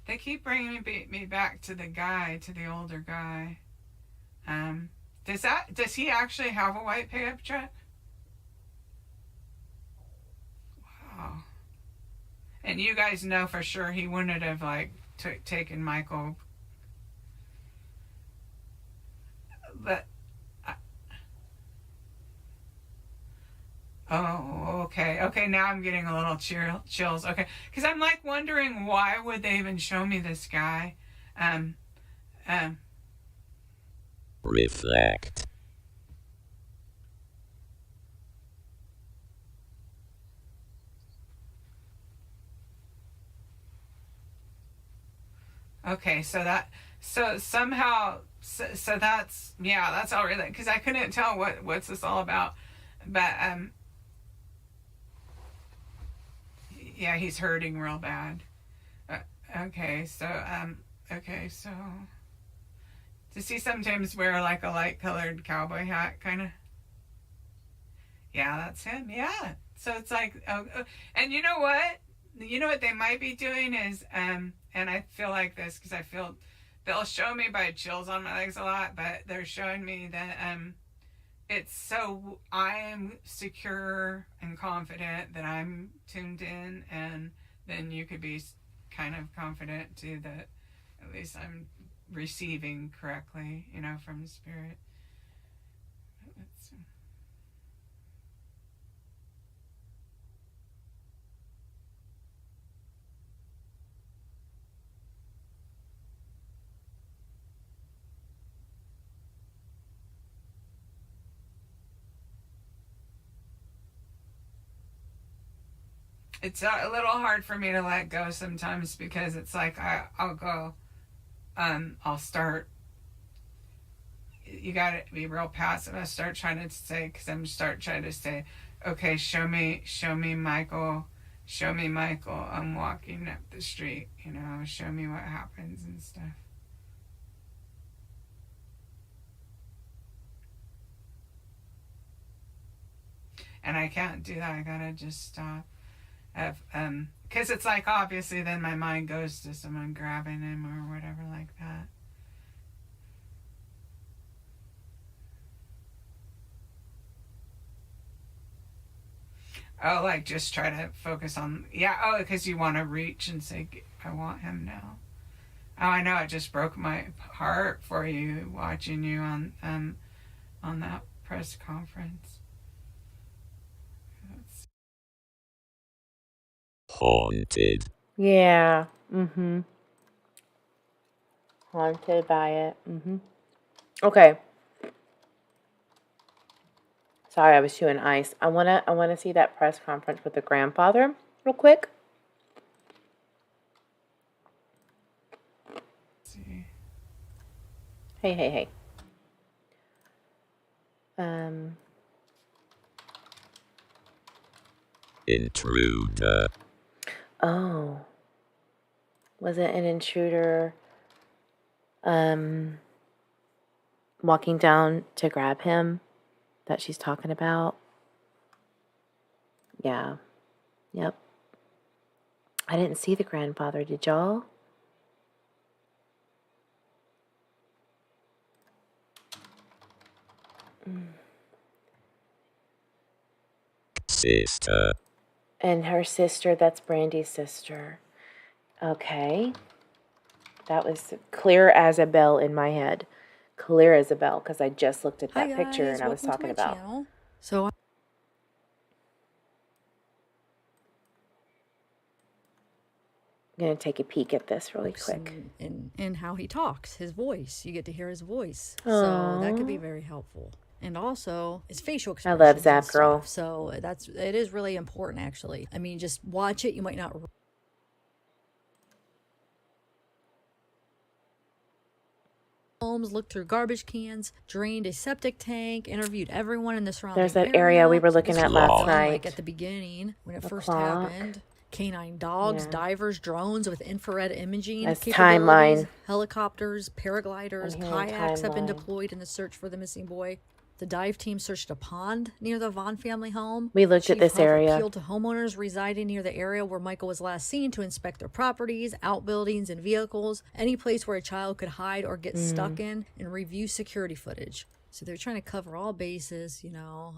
They keep bringing me back to the older guy. Does he actually have a white pickup truck? Wow. And you guys know for sure he wouldn't have like taken Michael. But oh, okay. Now I'm getting a little chills. Okay, because I'm like wondering why would they even show me this guy? Reflect. Okay, so somehow that's that's all really, because I couldn't tell what's this all about, but yeah, he's hurting real bad. Okay, so does he sometimes wear like a light colored cowboy hat kind of? Yeah, that's him. Yeah, so it's like and you know what they might be doing is and I feel like this because I feel they'll show me by chills on my legs a lot, but they're showing me that it's so I am secure and confident that I'm tuned in, and then you could be kind of confident too that at least I'm receiving correctly, from the Spirit. It's a little hard for me to let go sometimes because it's like I'll go, I'll start. You gotta be real passive. I start trying to say, because I'm trying to say, okay, show me Michael, I'm walking up the street, show me what happens and stuff. And I can't do that. I gotta just stop. Because it's like obviously then my mind goes to someone grabbing him or whatever like that. Oh, like just try to focus on, because you want to reach and say, I want him now. Oh, I know, it just broke my heart for you watching you on that press conference. Haunted. Yeah. Haunted by it. Okay. Sorry, I was chewing ice. I wanna see that press conference with the grandfather real quick. Let's see. Hey. Intruder. Oh. Was it an intruder walking down to grab him that she's talking about? Yeah. Yep. I didn't see the grandfather, did y'all? Sister. And her sister, that's Brandy's sister. Okay. That was clear as a bell in my head. Clear as a bell, because I just looked at that picture and I was talking about. Channel. So I'm going to take a peek at this really quick. in how he talks, his voice. You get to hear his voice. So that could be Aww. very helpful. And also his facial I expressions. love and Zap stuff. Girl. So it is really important actually. I mean, just watch it. You might not homes, looked through garbage cans, drained a septic tank, interviewed everyone in the surrounding There's that area we were looking This at was last done, night. Like at the beginning when it The first clock. happened. Canine dogs, Yeah. divers, drones with infrared imaging That's capabilities, timeline. helicopters, paragliders, I'm hearing kayaks have been timeline. deployed in the search for the missing boy. The dive team searched a pond near the Vaughan family home. We looked at Chief this Huff area. appealed to homeowners residing near the area where Michael was last seen to inspect their properties, outbuildings, and vehicles, any place where a child could hide or get stuck in, and review security footage. So they're trying to cover all bases, you know,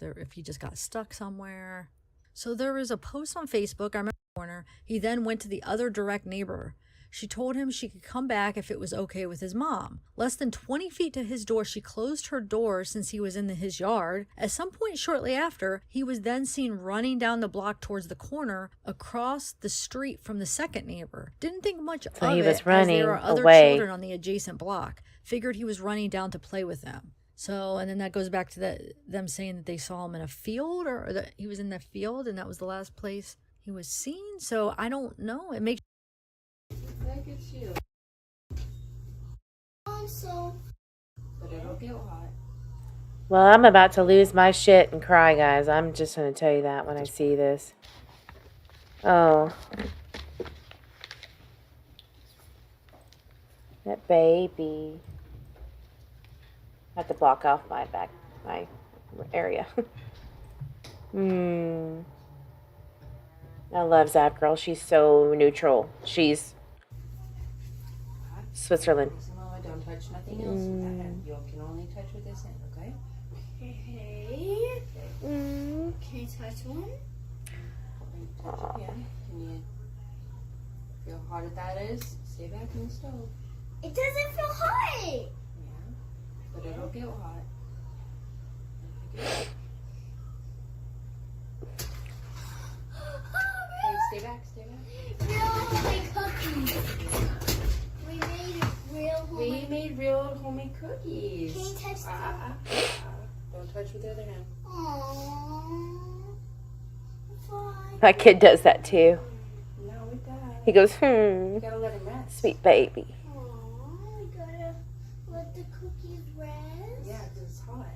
if he just got stuck somewhere. So there was a post on Facebook, I remember the corner. He then went to the other direct neighbor. She told him she could come back if it was okay with his mom. Less than 20 feet to his door, she closed her door since he was in his yard. At some point shortly after, he was then seen running down the block towards the corner across the street from the second neighbor. Didn't think much of he it, was running as there are other away. children on the adjacent block. Figured he was running down to play with them. So, and then that goes back to them saying that they saw him in a field, or that he was in the field and that was the last place he was seen. So I don't know. It makes Like it's you. But it'll get hot. Well, I'm about to lose my shit and cry, guys. I'm just going to tell you that when I see this. Oh. That baby. I have to block off my area. I love Zap Girl. She's so neutral. She's Switzerland. Samoa, don't touch nothing else with that hand. You can only touch with this hand, okay? Okay. Can you touch one? Touch it, yeah. Can you feel how hot that is? Stay back in the stove. It doesn't feel hot. Yeah. But it'll get hot. Okay, stay back, stay back. Real homemade cookies. We made real homemade We made real homemade cookies. Can you touch them? Don't touch with the other hand. Aww. Fine. My kid does that too. No, with that. He goes, You gotta let him rest. sweet baby. Aww, we gotta let the cookies rest. Yeah, 'cause it's hot.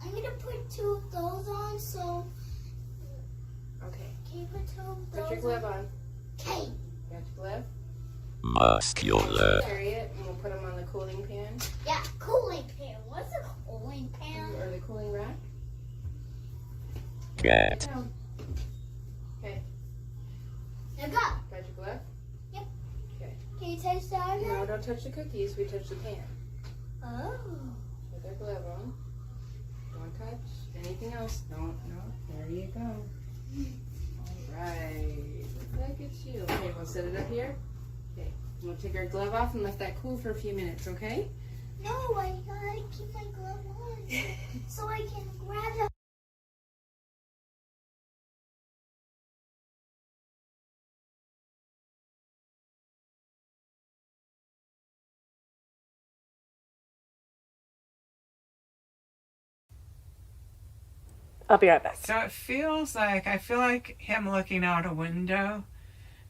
I'm gonna put 2 of those on, so Okay. can you put 2 of those Put your glove on. Okay. Got your glove? Muscular. Carry it, and we'll put them on the cooling pan. Yeah, cooling pan. What's a cooling pan? Or the cooling rack. Get. Down. Okay. Now go. Got your glove? Yep. Okay. Can you touch that? No, don't touch the cookies. We touch the pan. Oh. With our glove on. Don't touch anything else. No. There you go. Alright. Looks like it's you. Okay, we'll set it up here. Okay. We'll take our glove off and let that cool for a few minutes, okay? No, I gotta keep my glove on so I can grab the. I'll be right back. So it feels like, I feel like him looking out a window.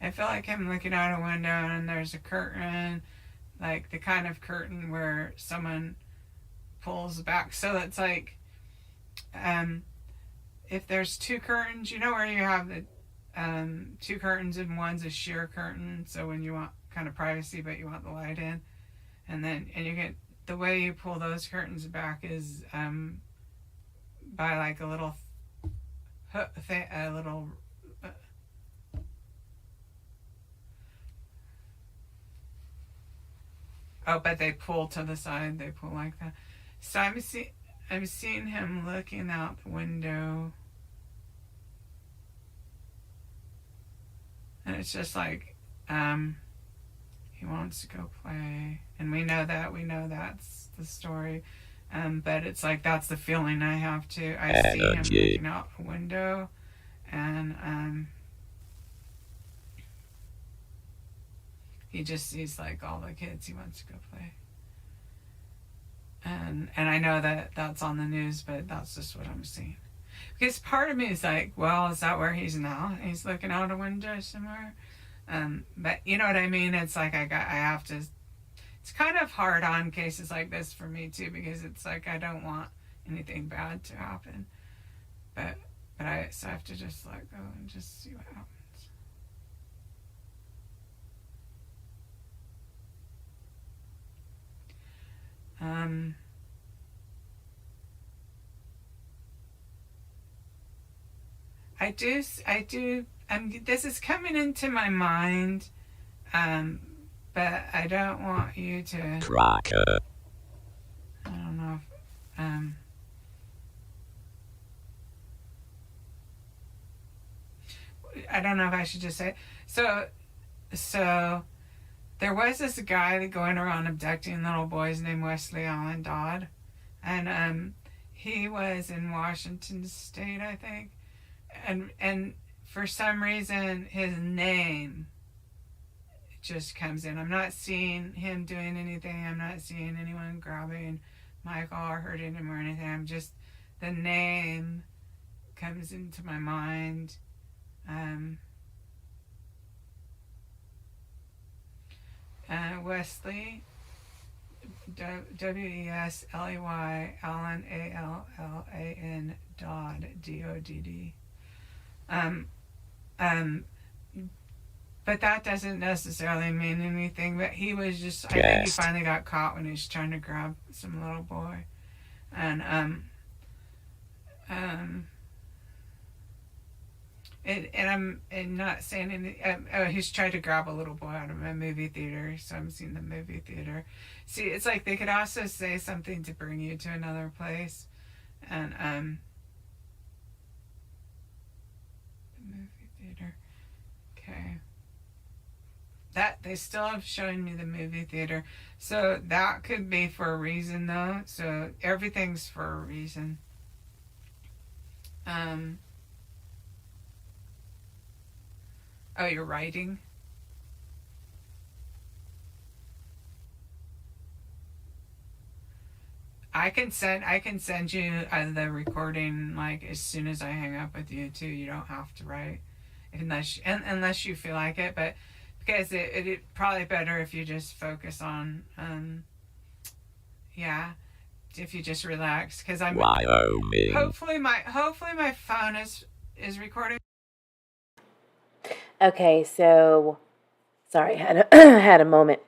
I feel like him looking out a window and there's a curtain, like the kind of curtain where someone pulls back. So it's like, if there's 2 curtains, you know where you have the 2 curtains and one's a sheer curtain. So when you want kind of privacy, but you want the light in, and you get, the way you pull those curtains back is, by like a little but they pull to the side, they pull like that. So I'm seeing him looking out the window, and it's just like he wants to go play, and we know that's the story. But it's like, that's the feeling I have too. I see him looking out the window, and he just sees like all the kids. He wants to go play, and I know that that's on the news, but that's just what I'm seeing. Because part of me is like, well, is that where he's now? He's looking out a window somewhere. But you know what I mean? It's like I have to. It's kind of hard on cases like this for me too, because it's like I don't want anything bad to happen, but I have to just let go and just see what happens. This is coming into my mind, but I don't want you to. Cracker. I don't know if, I don't know if I should just say. So there was this guy going around abducting little boys named Wesley Allen Dodd, and he was in Washington State, I think, and for some reason his name just comes in. I'm not seeing him doing anything. I'm not seeing anyone grabbing Michael or hurting him or anything. I'm just, the name comes into my mind. Wesley, W-E-S-L-E-Y, Allen, A-L-L-A-N, Dodd, D-O-D-D. But that doesn't necessarily mean anything. But he was just, I think he finally got caught when he was trying to grab some little boy. And I'm not saying any. He's tried to grab a little boy out of a movie theater, so I'm seeing the movie theater. See, it's like they could also say something to bring you to another place, and the movie theater. Okay. That they still have shown me the movie theater, so that could be for a reason, though. So everything's for a reason. Oh, you're writing? I can send you the recording like as soon as I hang up with you too. You don't have to write unless you feel like it, but because it probably better if you just focus on if you just relax, because I'm Wyoming. hopefully my phone is recording. Okay, so sorry, I had a moment.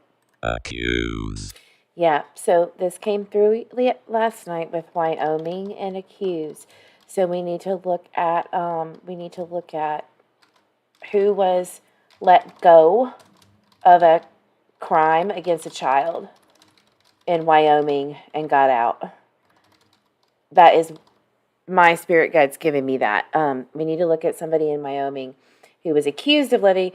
Accused. Yeah, so this came through last night with Wyoming and accused. So we need to look at who was let go of a crime against a child in Wyoming and got out. That is my spirit guide's giving me that. We need to look at somebody in Wyoming who was accused of a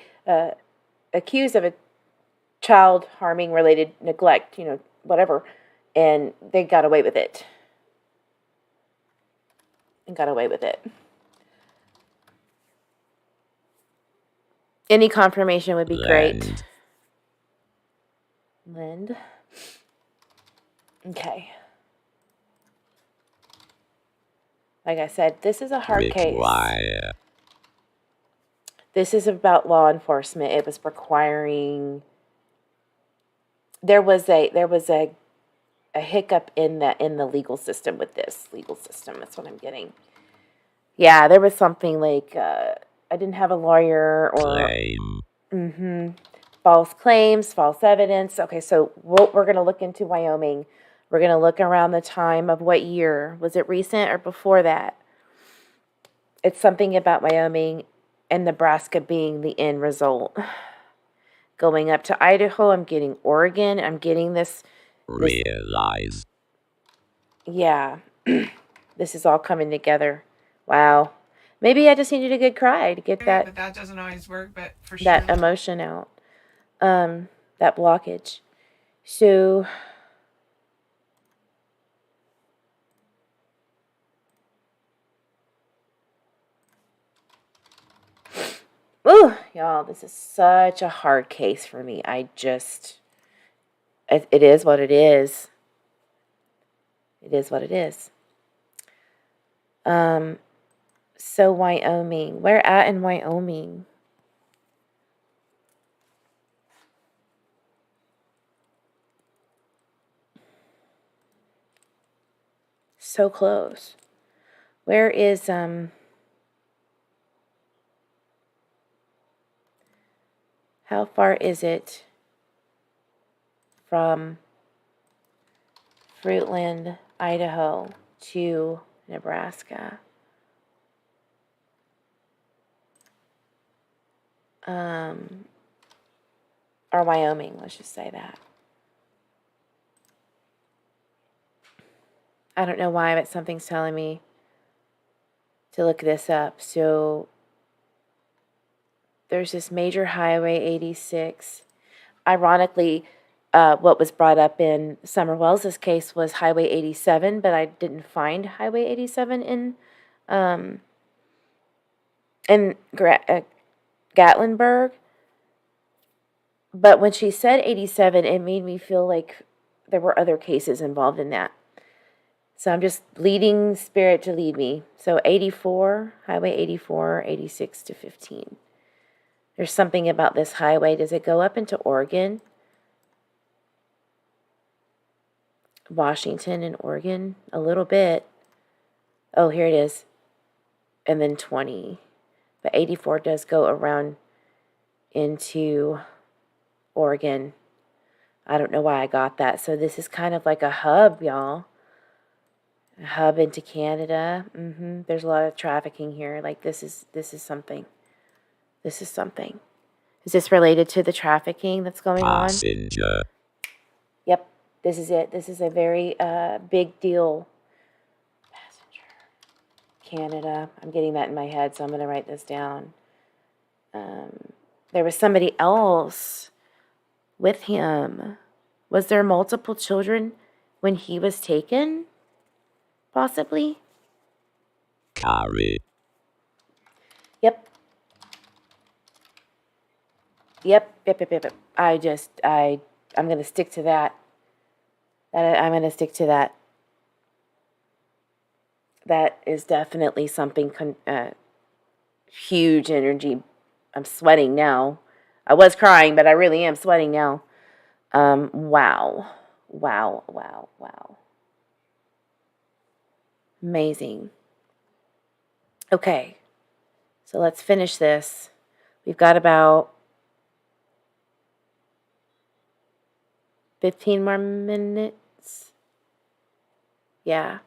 child harming related neglect, whatever, and they got away with it. Any confirmation would be great. Lind. Okay. Like I said, this is a hard case. This is about law enforcement. It was requiring. There was a hiccup in the legal system with this legal system. That's what I'm getting. Yeah, there was something like I didn't have a lawyer or false claims, false evidence. Okay, so we're going to look into Wyoming. We're going to look around the time of what year. Was it recent or before that? It's something about Wyoming and Nebraska being the end result. Going up to Idaho, I'm getting Oregon. I'm getting this. Realize. Yeah. This is all coming together. Wow. Maybe I just needed a good cry to get that. But that doesn't always work, but for sure. That emotion out. That blockage. So. Ooh, y'all, this is such a hard case for me. It is what it is. It is what it is. So Wyoming. Where at in Wyoming? So close. Where is, how far is it from Fruitland, Idaho to Nebraska. Or Wyoming, let's just say that. I don't know why, but something's telling me to look this up. So there's this major highway 86. Ironically, what was brought up in Summer Wells' case was Highway 87, but I didn't find Highway 87 in Gatlinburg. But when she said 87, it made me feel like there were other cases involved in that. So I'm just leading Spirit to lead me. So 84, Highway 84, 86 to 15. There's something about this highway. Does it go up into Oregon? Washington and Oregon? A little bit. Oh, here it is. And then 20. But 84 does go around into Oregon. I don't know why I got that. So this is kind of like a hub, y'all. A hub into Canada. There's a lot of trafficking here. Like this is something. This is something. Is this related to the trafficking that's going on? Passenger. Yep. This is it. This is a very big deal. Passenger. Canada. I'm getting that in my head, so I'm going to write this down. There was somebody else with him. Was there multiple children when he was taken? Possibly? Carry. Yep. I'm going to stick to that. I'm going to stick to that. That is definitely something huge energy. I'm sweating now. I was crying, but I really am sweating now. Wow. Amazing. Okay. So let's finish this. We've got about 15 more minutes. Yeah.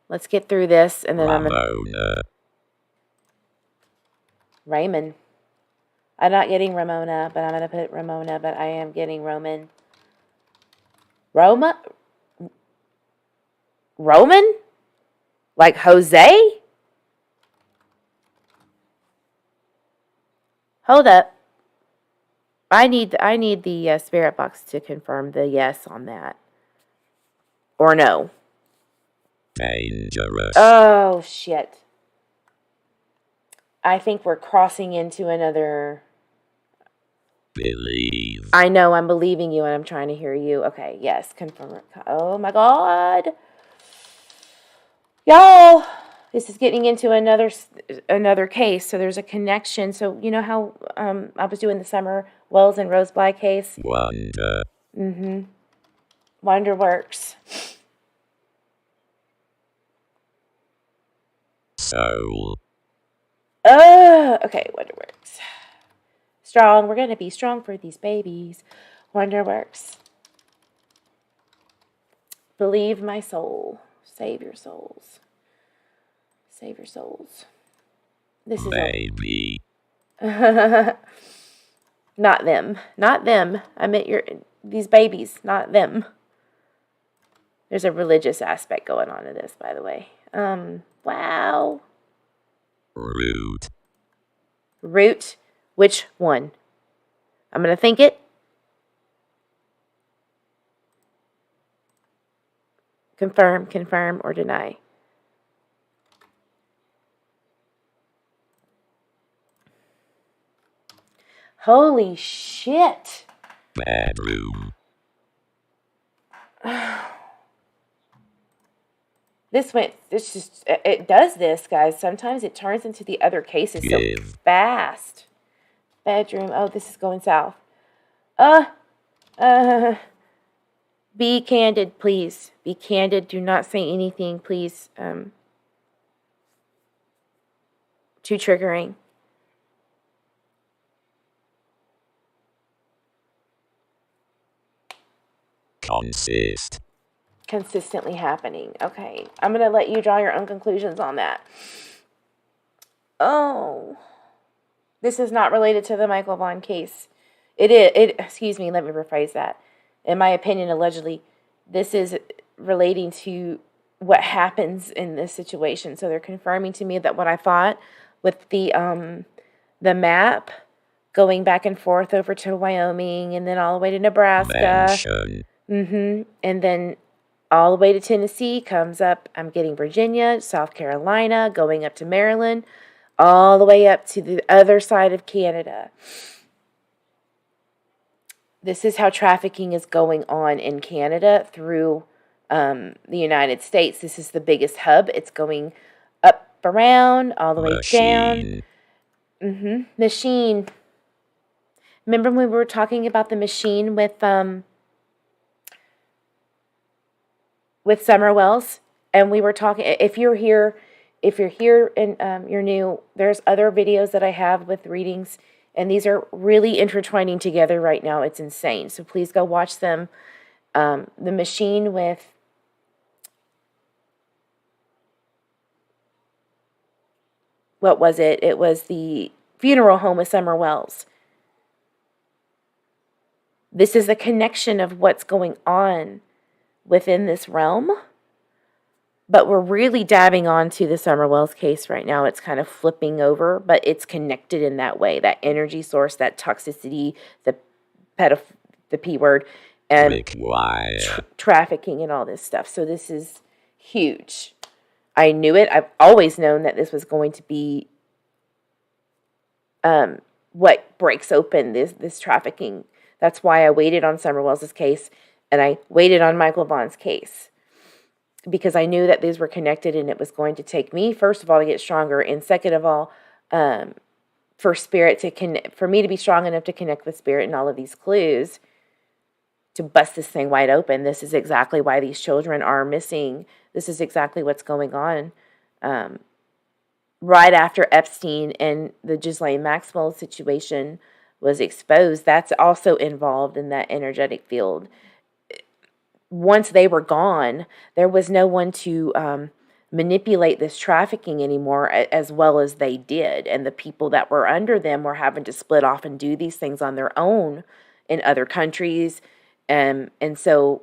Let's get through this, and then Ramona. Raymond. I'm not getting Ramona, but I'm going to put Ramona, but I am getting Roman. Roman? Like Jose? Hold up. I need the spirit box to confirm the yes on that. Or no. Dangerous. Oh, shit. I think we're crossing into another... Believe. I know, I'm believing you and I'm trying to hear you. Okay, yes, confirm. Oh my God. Y'all, this is getting into another case. So there's a connection. So you know how I was doing the Summer Wells and Rosebly case? Wonder. Wonder works. Soul. Okay, Wonder works. Strong. We're going to be strong for these babies. Wonder works. Believe my soul. Save your souls. Save your souls. This is Baby. Not them. Not them. I meant these babies, not them. There's a religious aspect going on in this, by the way. Wow. Root. Root. Which one? I'm going to think it. Confirm, or deny. Holy shit. Bedroom. It does this, guys. Sometimes it turns into the other cases so fast. Bedroom. Oh, this is going south. Be candid, please. Be candid. Do not say anything, please. Too triggering. Consist. consistently happening. Okay, I'm going to let you draw your own conclusions on that. Oh, this is not related to the Michael Vaughn case. Excuse me, let me rephrase that. In my opinion, allegedly, this is relating to what happens in this situation. So they're confirming to me that what I thought with the map going back and forth over to Wyoming and then all the way to Nebraska. And then all the way to Tennessee comes up. I'm getting Virginia, South Carolina, going up to Maryland, all the way up to the other side of Canada. This is how trafficking is going on in Canada through the United States. This is the biggest hub. It's going up, around, all the way down. Machine. Remember when we were talking about the machine with Summer Wells? And we were talking, if you're here and you're new, there's other videos that I have with readings, and these are really intertwining together right now. It's insane. So please go watch them. The machine with what was it? It was the funeral home with Summer Wells. This is the connection of what's going on within this realm. But we're really dabbing onto the Summer Wells case right now. It's kind of flipping over, but it's connected in that way. That energy source, that toxicity, the P word, and trafficking and all this stuff. So this is huge. I knew it. I've always known that this was going to be what breaks open this trafficking. That's why I waited on Summer Wells' case, and I waited on Michael Vaughan's case. Because I knew that these were connected, and it was going to take me, first of all, to get stronger, and second of all, for spirit for me to be strong enough to connect with spirit and all of these clues to bust this thing wide open. This is exactly why these children are missing. This is exactly what's going on. Right after Epstein and the Ghislaine Maxwell situation was exposed, that's also involved in that energetic field. Once they were gone, there was no one to manipulate this trafficking anymore as well as they did. And the people that were under them were having to split off and do these things on their own in other countries. And so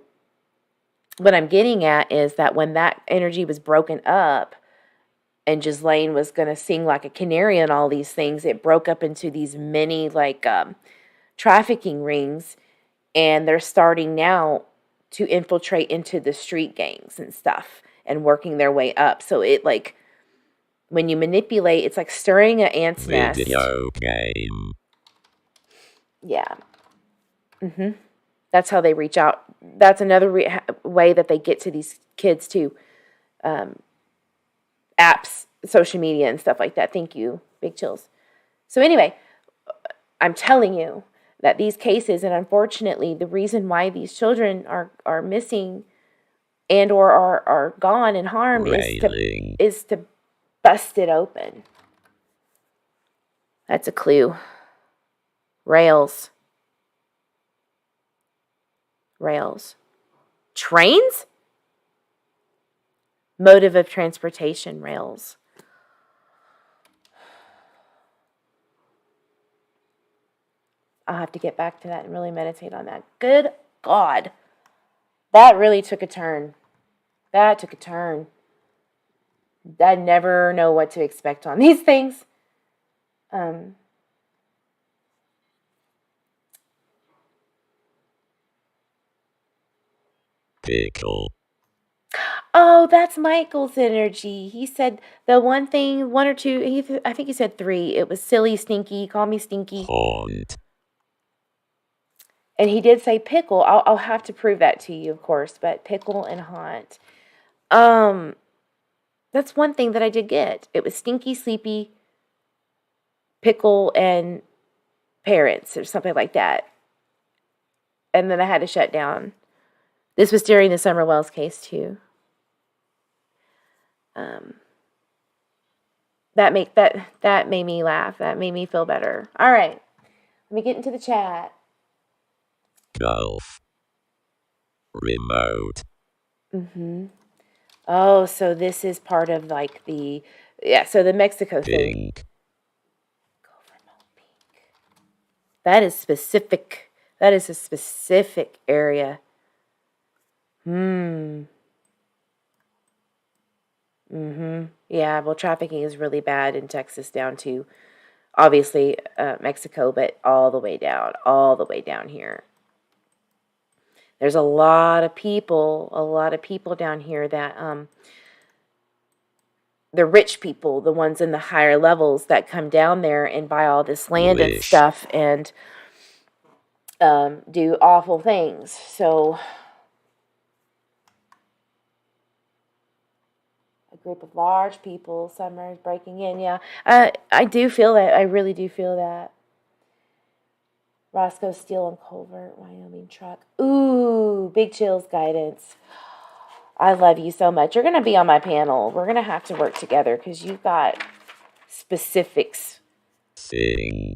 what I'm getting at is that when that energy was broken up and Ghislaine was going to sing like a canary and all these things, it broke up into these many trafficking rings. And they're starting now to infiltrate into the street gangs and stuff and working their way up. So it when you manipulate, it's like stirring an ant's nest. Video game. Yeah. That's how they reach out. That's another way that they get to these kids too. Apps, social media and stuff like that. Thank you. Big chills. So anyway, I'm telling you that these cases, and unfortunately, the reason why these children are missing and or are gone and harmed is to bust it open. That's a clue. Rails. Trains? Motive of transportation, rails. I'll have to get back to that and really meditate on that. Good God. That really took a turn. I never know what to expect on these things. Pickle. Oh, that's Michael's energy. He said the one or two, I think he said 3. It was silly, stinky, call me stinky. Haunt. And he did say pickle. I'll have to prove that to you, of course, but pickle and haunt. That's one thing that I did get. It was stinky, sleepy, pickle, and parents or something like that. And then I had to shut down. This was during the Summer Wells case, too. That made me laugh. That made me feel better. All right. Let me get into the chat. Golf. Remote. Oh, so this is part of like the, yeah, so the Mexico thing. pink, That is specific. That is a specific area. Yeah, well, trafficking is really bad in Texas down to obviously Mexico, but all the way down here. There's a lot of people down here that the rich people, the ones in the higher levels that come down there and buy all this land and Wish. stuff and do awful things. So a group of large people, summer is breaking in. Yeah, I do feel that. I really do feel that. Roscoe Steel and Culvert, Wyoming truck. Ooh, big chills guidance. I love you so much. You're going to be on my panel. We're going to have to work together because you've got specifics. sing,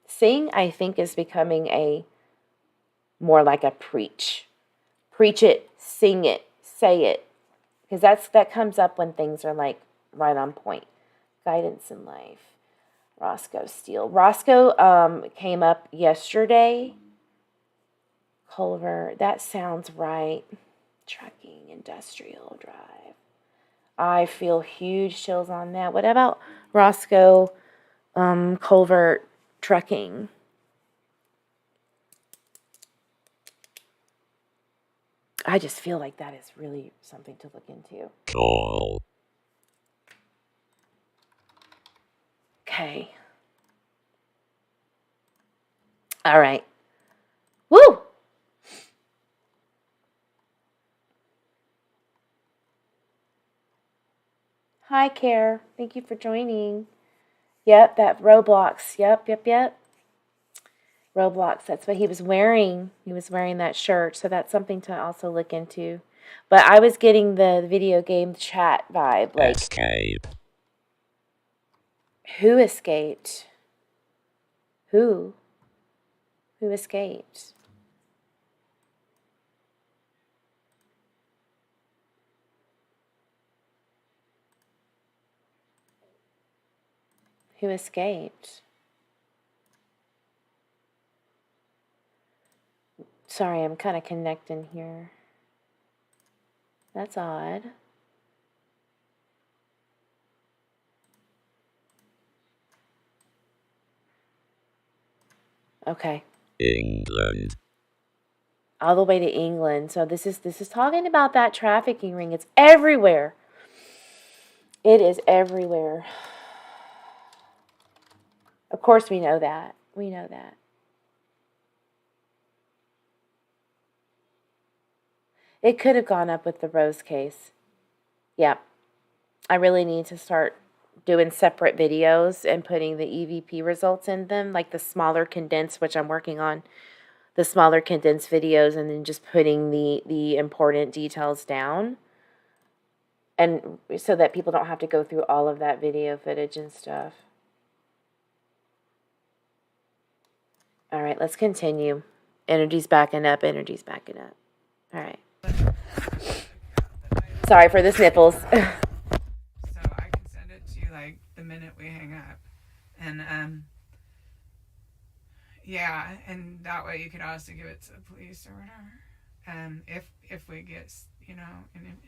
Sing, I think, is becoming a more like a preach. Preach it, sing it, say it. Because that comes up when things are like right on point. Guidance in life. Roscoe Steel. Roscoe came up yesterday. Culver. That sounds right. Trucking, industrial drive. I feel huge chills on that. What about Roscoe Culvert trucking? I just feel like that is really something to look into. call, Okay. All right. Woo! Hi, Care. Thank you for joining. Yep, that Roblox. Yep. Roblox, that's what he was wearing. He was wearing that shirt, so that's something to also look into. But I was getting the video game chat vibe. Like, escape, who escaped? Who? Who escaped? Who escaped? Sorry, I'm kind of connecting here. That's odd. Okay. England, All the way to England. So this is talking about that trafficking ring. It's everywhere. It is everywhere. Of course we know that. We know that. It could have gone up with the Rose case. Yeah. I really need to start doing separate videos and putting the EVP results in them, like the smaller condensed, which I'm working on, the smaller condensed videos, and then just putting the important details down. And so that people don't have to go through all of that video footage and stuff. All right, let's continue. Energy's backing up. Energy's backing up. All right. Sorry for the sniffles. So I can send it to you like the minute we hang up. And yeah, and that way you could also give it to the police or whatever. If we get,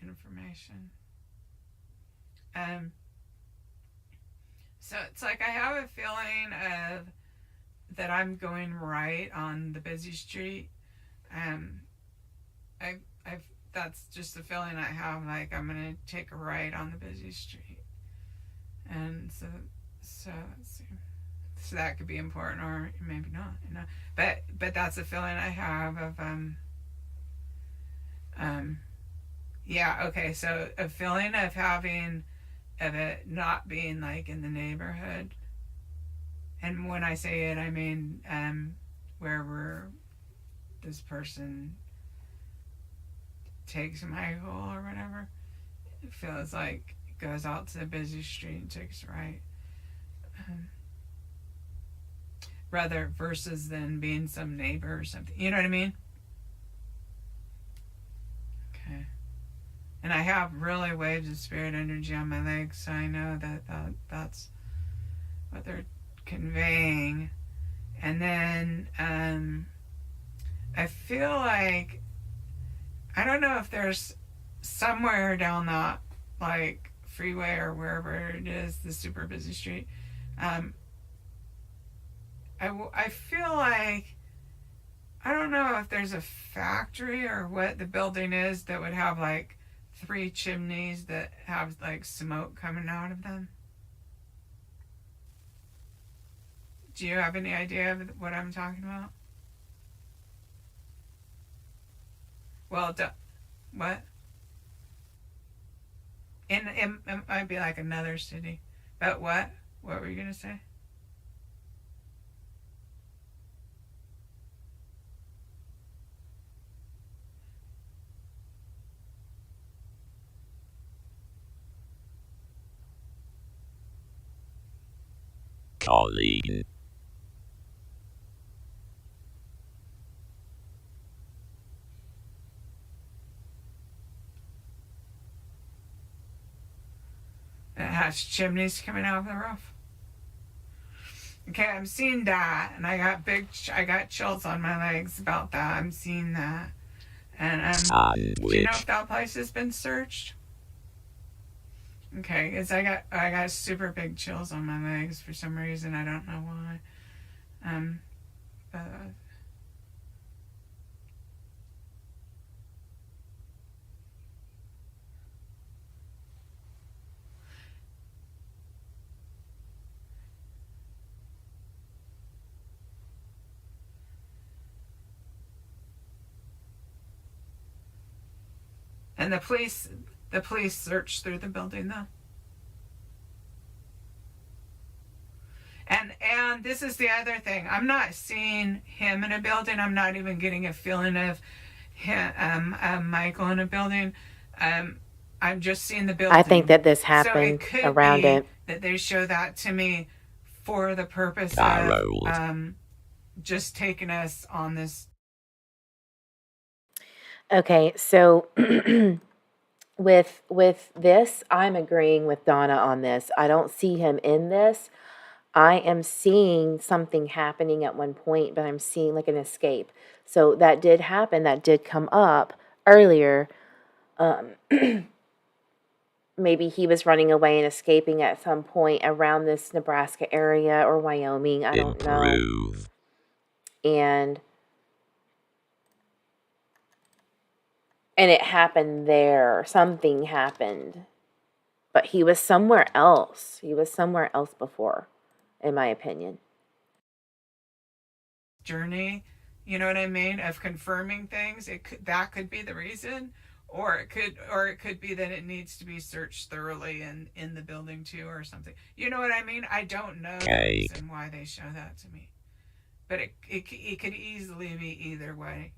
information. So it's like I have a feeling of that I'm going right on the busy street. That's just the feeling I have, like I'm gonna take a right on the busy street. And so let's see. So that could be important or maybe not, But that's a feeling I have of yeah, okay, so a feeling of it not being like in the neighborhood. And when I say it, I mean where this person takes Michael or whatever. It feels like it goes out to the busy street and takes a right. Rather versus than being some neighbor or something. You know what I mean? And I have really waves of spirit energy on my legs, so I know that that's what they're conveying. And then I feel like, I don't know if there's somewhere down that like freeway or wherever it is, the super busy street. I feel like, I don't know if there's a factory or what the building is that would have like 3 chimneys that have like smoke coming out of them. Do you have any idea of what I'm talking about? Well, what? It might be like another city. But what? What were you going to say? Colleen. It has chimneys coming out of the roof. Okay, I'm seeing that, and I got chills on my legs about that. I'm seeing that, and do you know if that place has been searched? Okay, because I got super big chills on my legs for some reason. I don't know why. But and the police searched through the building though. And this is the other thing. I'm not seeing him in a building. I'm not even getting a feeling of him, Michael in a building. I'm just seeing the building. I think that this happened around it. That they show that to me for the purpose of just taking us on this. Okay, so with this, I'm agreeing with Donna on this. I don't see him in this. I am seeing something happening at one point, but I'm seeing like an escape. So that did happen. That did come up earlier. Maybe he was running away and escaping at some point around this Nebraska area or Wyoming. I don't know. And it happened there. Something happened. But he was somewhere else. He was somewhere else before, in my opinion. Journey, you know what I mean, of confirming things. That could be the reason, or it could be that it needs to be searched thoroughly in the building too, or something. You know what I mean? I don't know the reason why they show that to me, but it could easily be either way.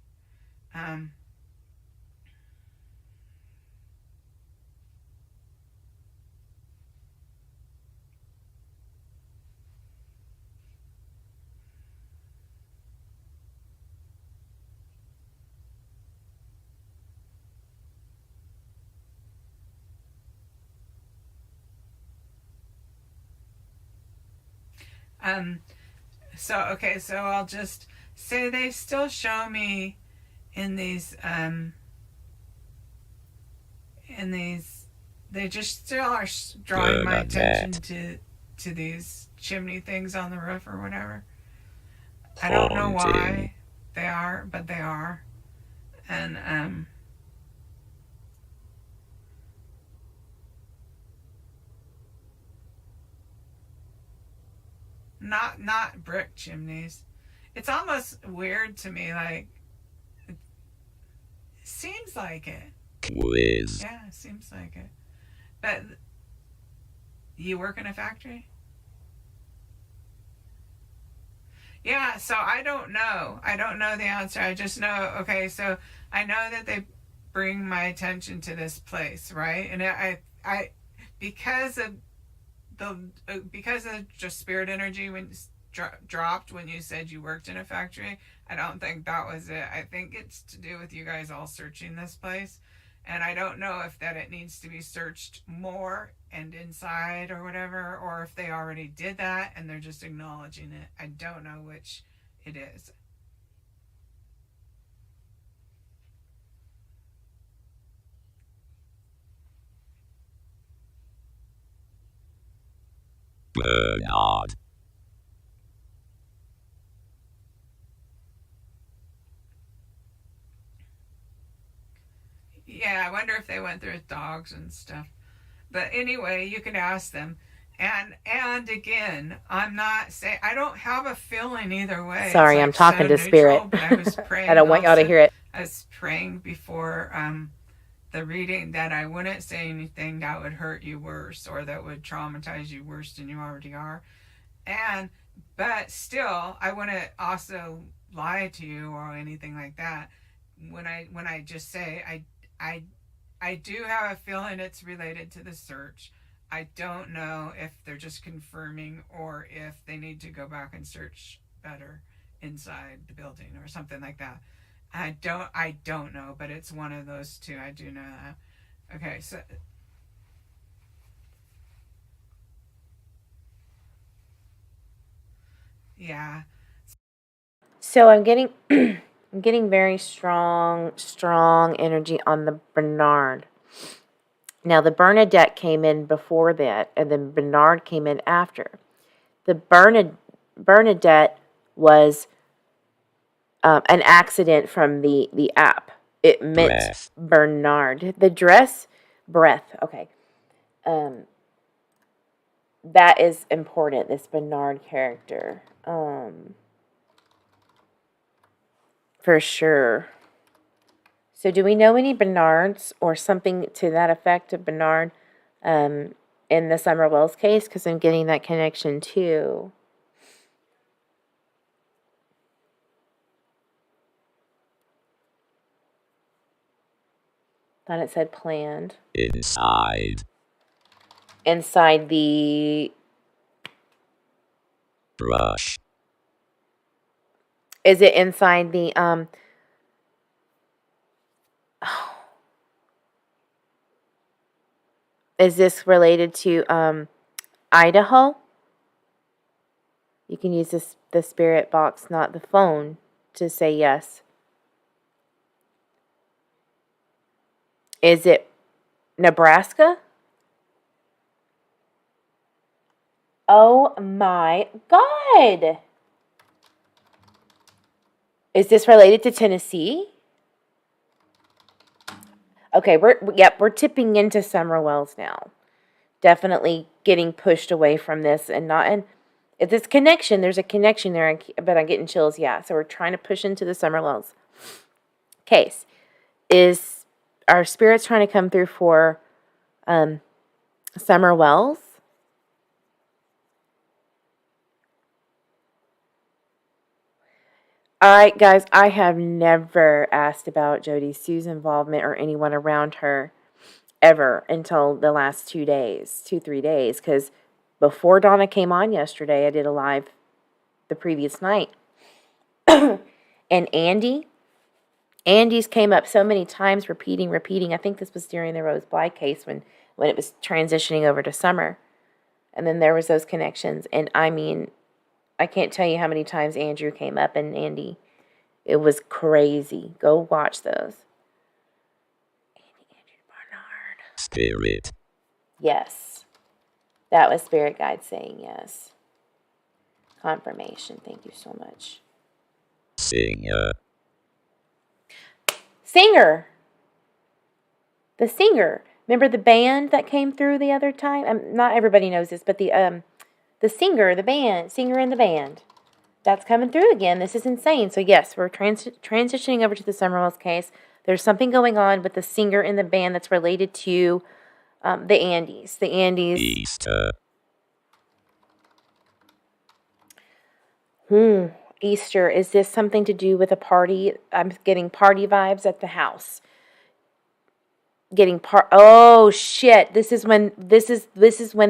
So I'll just say they still show me in these, they just still are drawing my attention to these chimney things on the roof or whatever. I don't know why they are, but they are. And, not brick chimneys. It's almost weird to me, like, it seems like it. Yeah, it seems like it. But you work in a factory? Yeah, so I don't know. I don't know the answer. I just know, okay, so I know that they bring my attention to this place, right? And I because of just spirit energy when dropped when you said you worked in a factory, I don't think that was it. I think it's to do with you guys all searching this place And I don't know if that it needs to be searched more and inside or whatever, or if they already did that and they're just acknowledging it. I don't know which it is. Bernard. Yeah, I wonder if they went through with dogs and stuff. But anyway, you can ask them. And again, I'm not saying, I don't have a feeling either way. Sorry, It's I'm like talking so to Spirit. neutral, but I was praying I don't want y'all to also. hear it. I was praying before the reading that I wouldn't say anything that would hurt you worse or that would traumatize you worse than you already are. But still, I wouldn't also lie to you or anything like that. When I just say I do have a feeling it's related to the search. I don't know if they're just confirming or if they need to go back and search better inside the building or something like that. I don't know, but it's one of those two. I do know that. Okay, so yeah. So I'm getting I'm getting very strong energy on the Bernard. Now the Bernadette came in before that, and then Bernard came in after. The Bernadette was an accident from the app. It meant Breath. Bernard. The dress, breath. Okay. That is important, this Bernard character. For sure. So do we know any Bernards or something to that effect of Bernard in the Summer Wells case? Because I'm getting that connection too. Thought it said planned. Inside. Inside the... Brush. Is it inside the... Is this related to Idaho? You can use the spirit box, not the phone, to say yes. Is it Nebraska? Oh my God! Is this related to Tennessee? Okay, we're tipping into Summer Wells now. Definitely getting pushed away from this and not, and if this connection, there's a connection there, but I'm getting chills, yeah. So we're trying to push into the Summer Wells case. Is our spirits trying to come through for Summer Wells? All right, guys, I have never asked about Jody Sue's involvement or anyone around her ever until the last 3 days, because before Donna came on yesterday, I did a live the previous night. And Andy's came up so many times, repeating. I think this was during the Rose Bly case when it was transitioning over to Summer. And then there was those connections. And I mean, I can't tell you how many times Andrew came up and Andy. It was crazy. Go watch those. Andrew Barnard. Spirit. Yes. That was Spirit Guide saying yes. Confirmation. Thank you so much. Singer. The singer. Remember the band that came through the other time? Not everybody knows this, but the singer in the band. That's coming through again. This is insane. So yes, we're transitioning over to the Summer Wells case. There's something going on with the singer in the band that's related to the Andes. The Andes. Easter. Easter. Is this something to do with a party? I'm getting party vibes at the house. Oh shit! This is when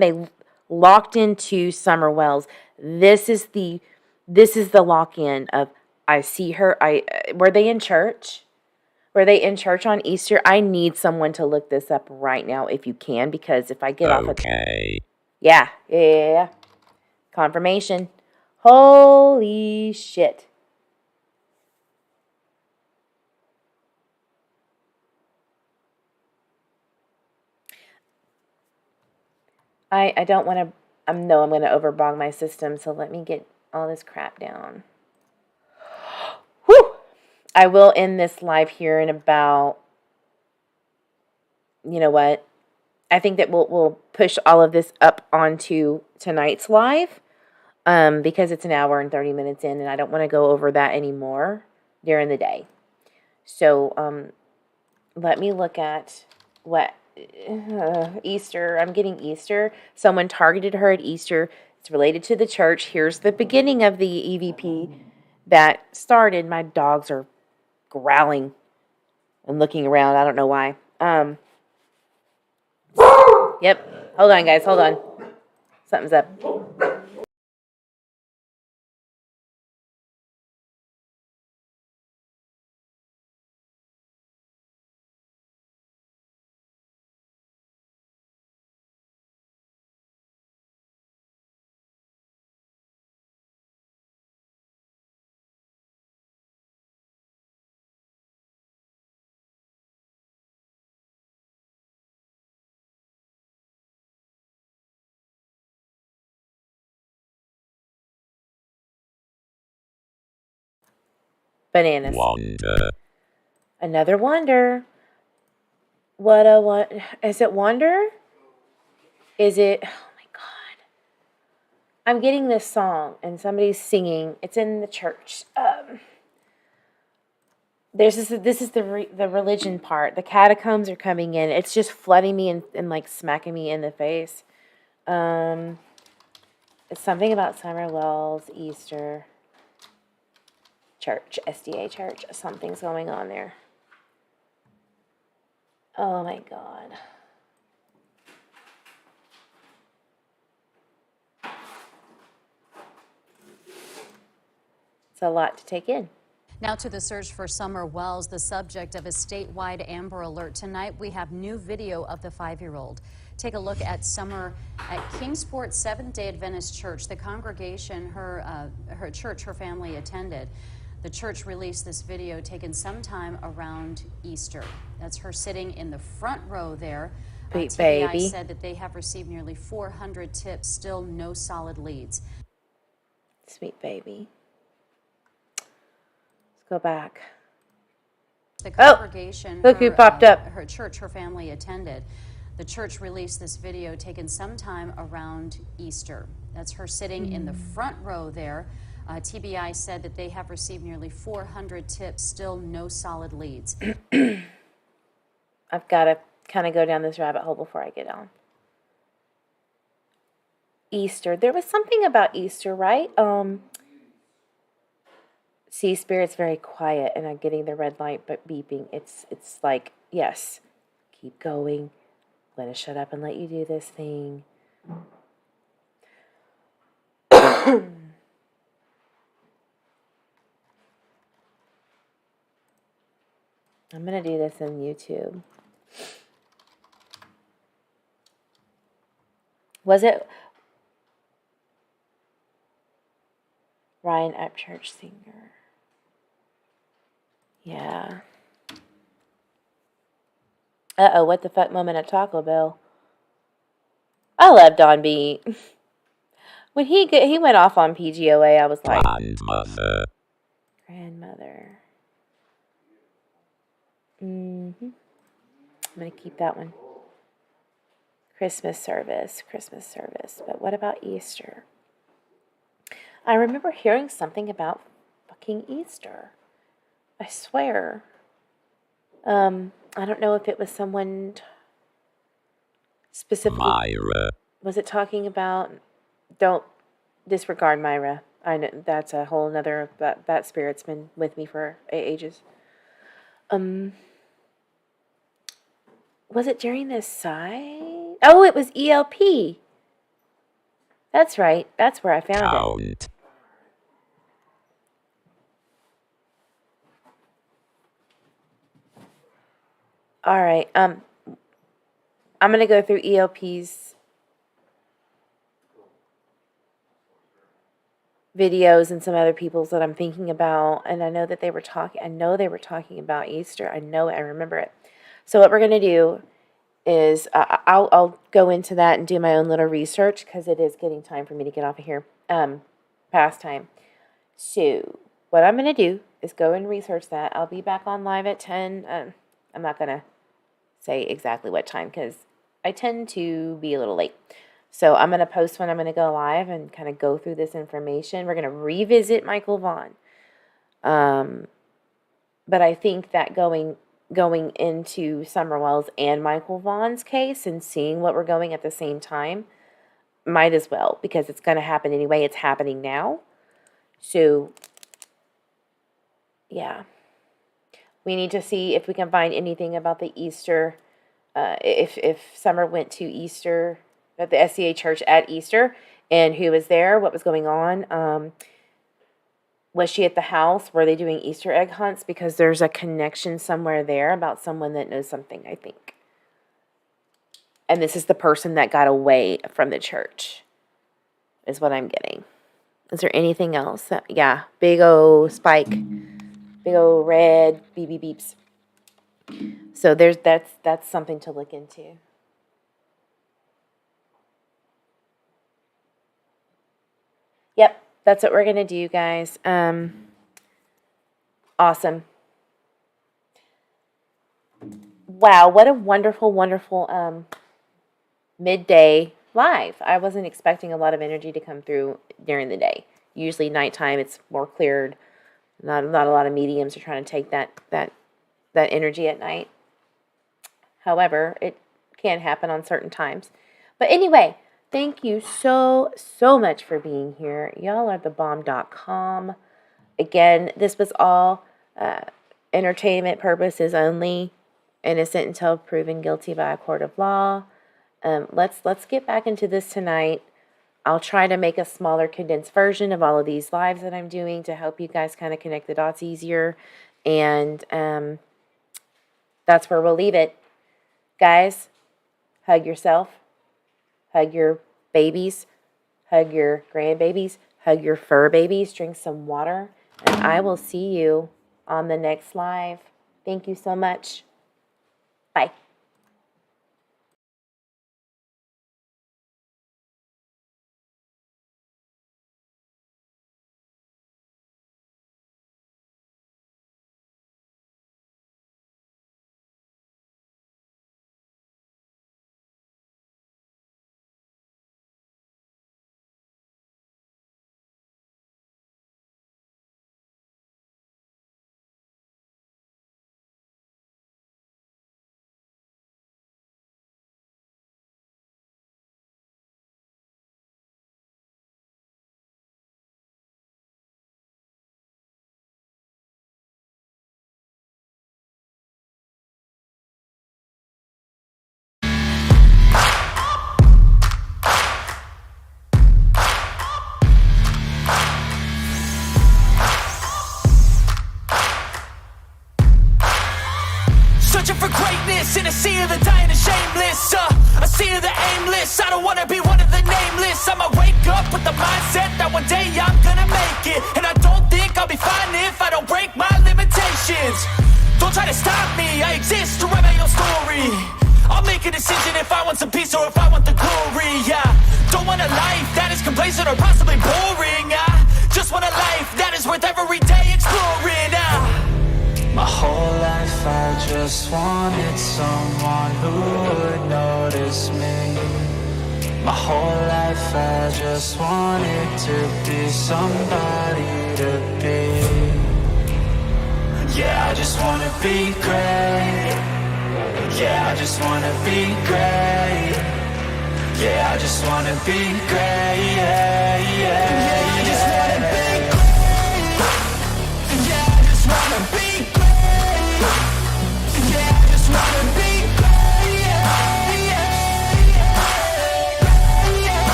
they locked into Summer Wells. This is the lock-in of I see her. Were they in church? Were they in church on Easter? I need someone to look this up right now if you can, because if I get off of... Okay. Yeah. Confirmation. Holy shit. I don't want to... no, I'm going to overbog my system, so let me get all this crap down. Whew! I will end this live here in about... You know what? I think that we'll push all of this up onto tonight's live, because it's an hour and 30 minutes in, and I don't want to go over that anymore during the day. So let me look at what... Easter. I'm getting Easter. Someone targeted her at Easter. It's related to the church. Here's the beginning of the EVP that started. My dogs are growling and looking around. I don't know why. Yep. Hold on, guys. Hold on. Something's up. Bananas. Wonder. Another wonder. What a what? Is it wonder? Is it? Oh my God! I'm getting this song and somebody's singing. It's in the church. This is the religion part. The catacombs are coming in. It's just flooding me and like smacking me in the face. It's something about Summer Wells, Easter. Church, SDA church. Something's going on there. Oh my God. It's a lot to take in. Now to the search for Summer Wells, the subject of a statewide Amber Alert. Tonight we have new video of the 5-year-old. Take a look at Summer at Kingsport Seventh-day Adventist Church. The congregation, her church, her family attended. The church released this video taken sometime around Easter. That's her sitting in the front row there. Sweet TBI baby. said that they have received nearly 400 tips, still no solid leads. Sweet baby. Let's go back. The congregation, look who popped up. Her church, her family attended. The church released this video taken sometime around Easter. That's her sitting in the front row there. TBI said that they have received nearly 400 tips, still no solid leads. I've got to kind of go down this rabbit hole before I get on. Easter. There was something about Easter, right? See, Spirit's very quiet, and I'm getting the red light but beeping. It's like, yes, keep going. I'm going to shut up and let you do this thing. I'm going to do this on YouTube. Was it Ryan Upchurch singer? Yeah. Uh-oh, what the fuck moment at Taco Bell. I love Don B. When he went off on PGOA, I was like... Grandmother. I'm going to keep that one. Christmas service. But what about Easter? I remember hearing something about fucking Easter. I swear. I don't know if it was someone specifically. Myra. Was it talking about... Don't disregard Myra. I know that's a whole nother... That spirit's been with me for ages. Was it during this side? Oh, it was ELP. That's right. That's where I found it. All right. I'm going to go through ELP's videos and some other people's that I'm thinking about, and I know that they were talking about Easter. I remember it. So what we're going to do is I'll go into that and do my own little research, because it is getting time for me to get off of here, past time. So what I'm going to do is go and research that. I'll be back on live at 10. I'm not going to say exactly what time, because I tend to be a little late. So I'm going to post when I'm going to go live and kind of go through this information. We're going to revisit Michael Vaughn. But I think that going into Summer Wells and Michael Vaughn's case and seeing what we're going at the same time, might as well, because it's going to happen anyway. It's happening now. So, yeah. We need to see if we can find anything about the Easter, if Summer went to Easter, at the SCA church at Easter, and who was there, what was going on. Was she at the house? Were they doing Easter egg hunts? Because there's a connection somewhere there about someone that knows something, I think. And this is the person that got away from the church, is what I'm getting. Is there anything else? Yeah, big O spike, big O red, beep beep beeps. So that's something to look into. Yep, that's what we're going to do, guys. Awesome. Wow, what a wonderful, wonderful midday live. I wasn't expecting a lot of energy to come through during the day. Usually nighttime, it's more cleared. Not a lot of mediums are trying to take that energy at night. However, it can happen on certain times. But anyway, thank you so much for being here. Y'all are thebomb.com. Again, this was all entertainment purposes only. Innocent until proven guilty by a court of law. Let's get back into this tonight. I'll try to make a smaller condensed version of all of these lives that I'm doing to help you guys kind of connect the dots easier. And that's where we'll leave it. Guys, hug yourself. Hug your babies. Hug your grandbabies. Hug your fur babies. Drink some water. And I will see you on the next live. Thank you so much. Bye. Searching for greatness in a sea of the dying and shameless, a sea of the aimless. I don't wanna be one of the nameless. I'ma wake up with the mindset that one day I'm gonna make it, and I don't think I'll be fine if I don't break my limitations. Don't try to stop me, I exist to write my own story. I'll make a decision if I want some peace or if I want the glory. Yeah, don't want a life that is complacent or possibly boring. I just want a life that is worth every day exploring. My whole life I just wanted someone who would notice me. My whole life I just wanted to be somebody to be. Yeah, I just wanna be great. Yeah, I just wanna be great. Yeah, I just wanna be great.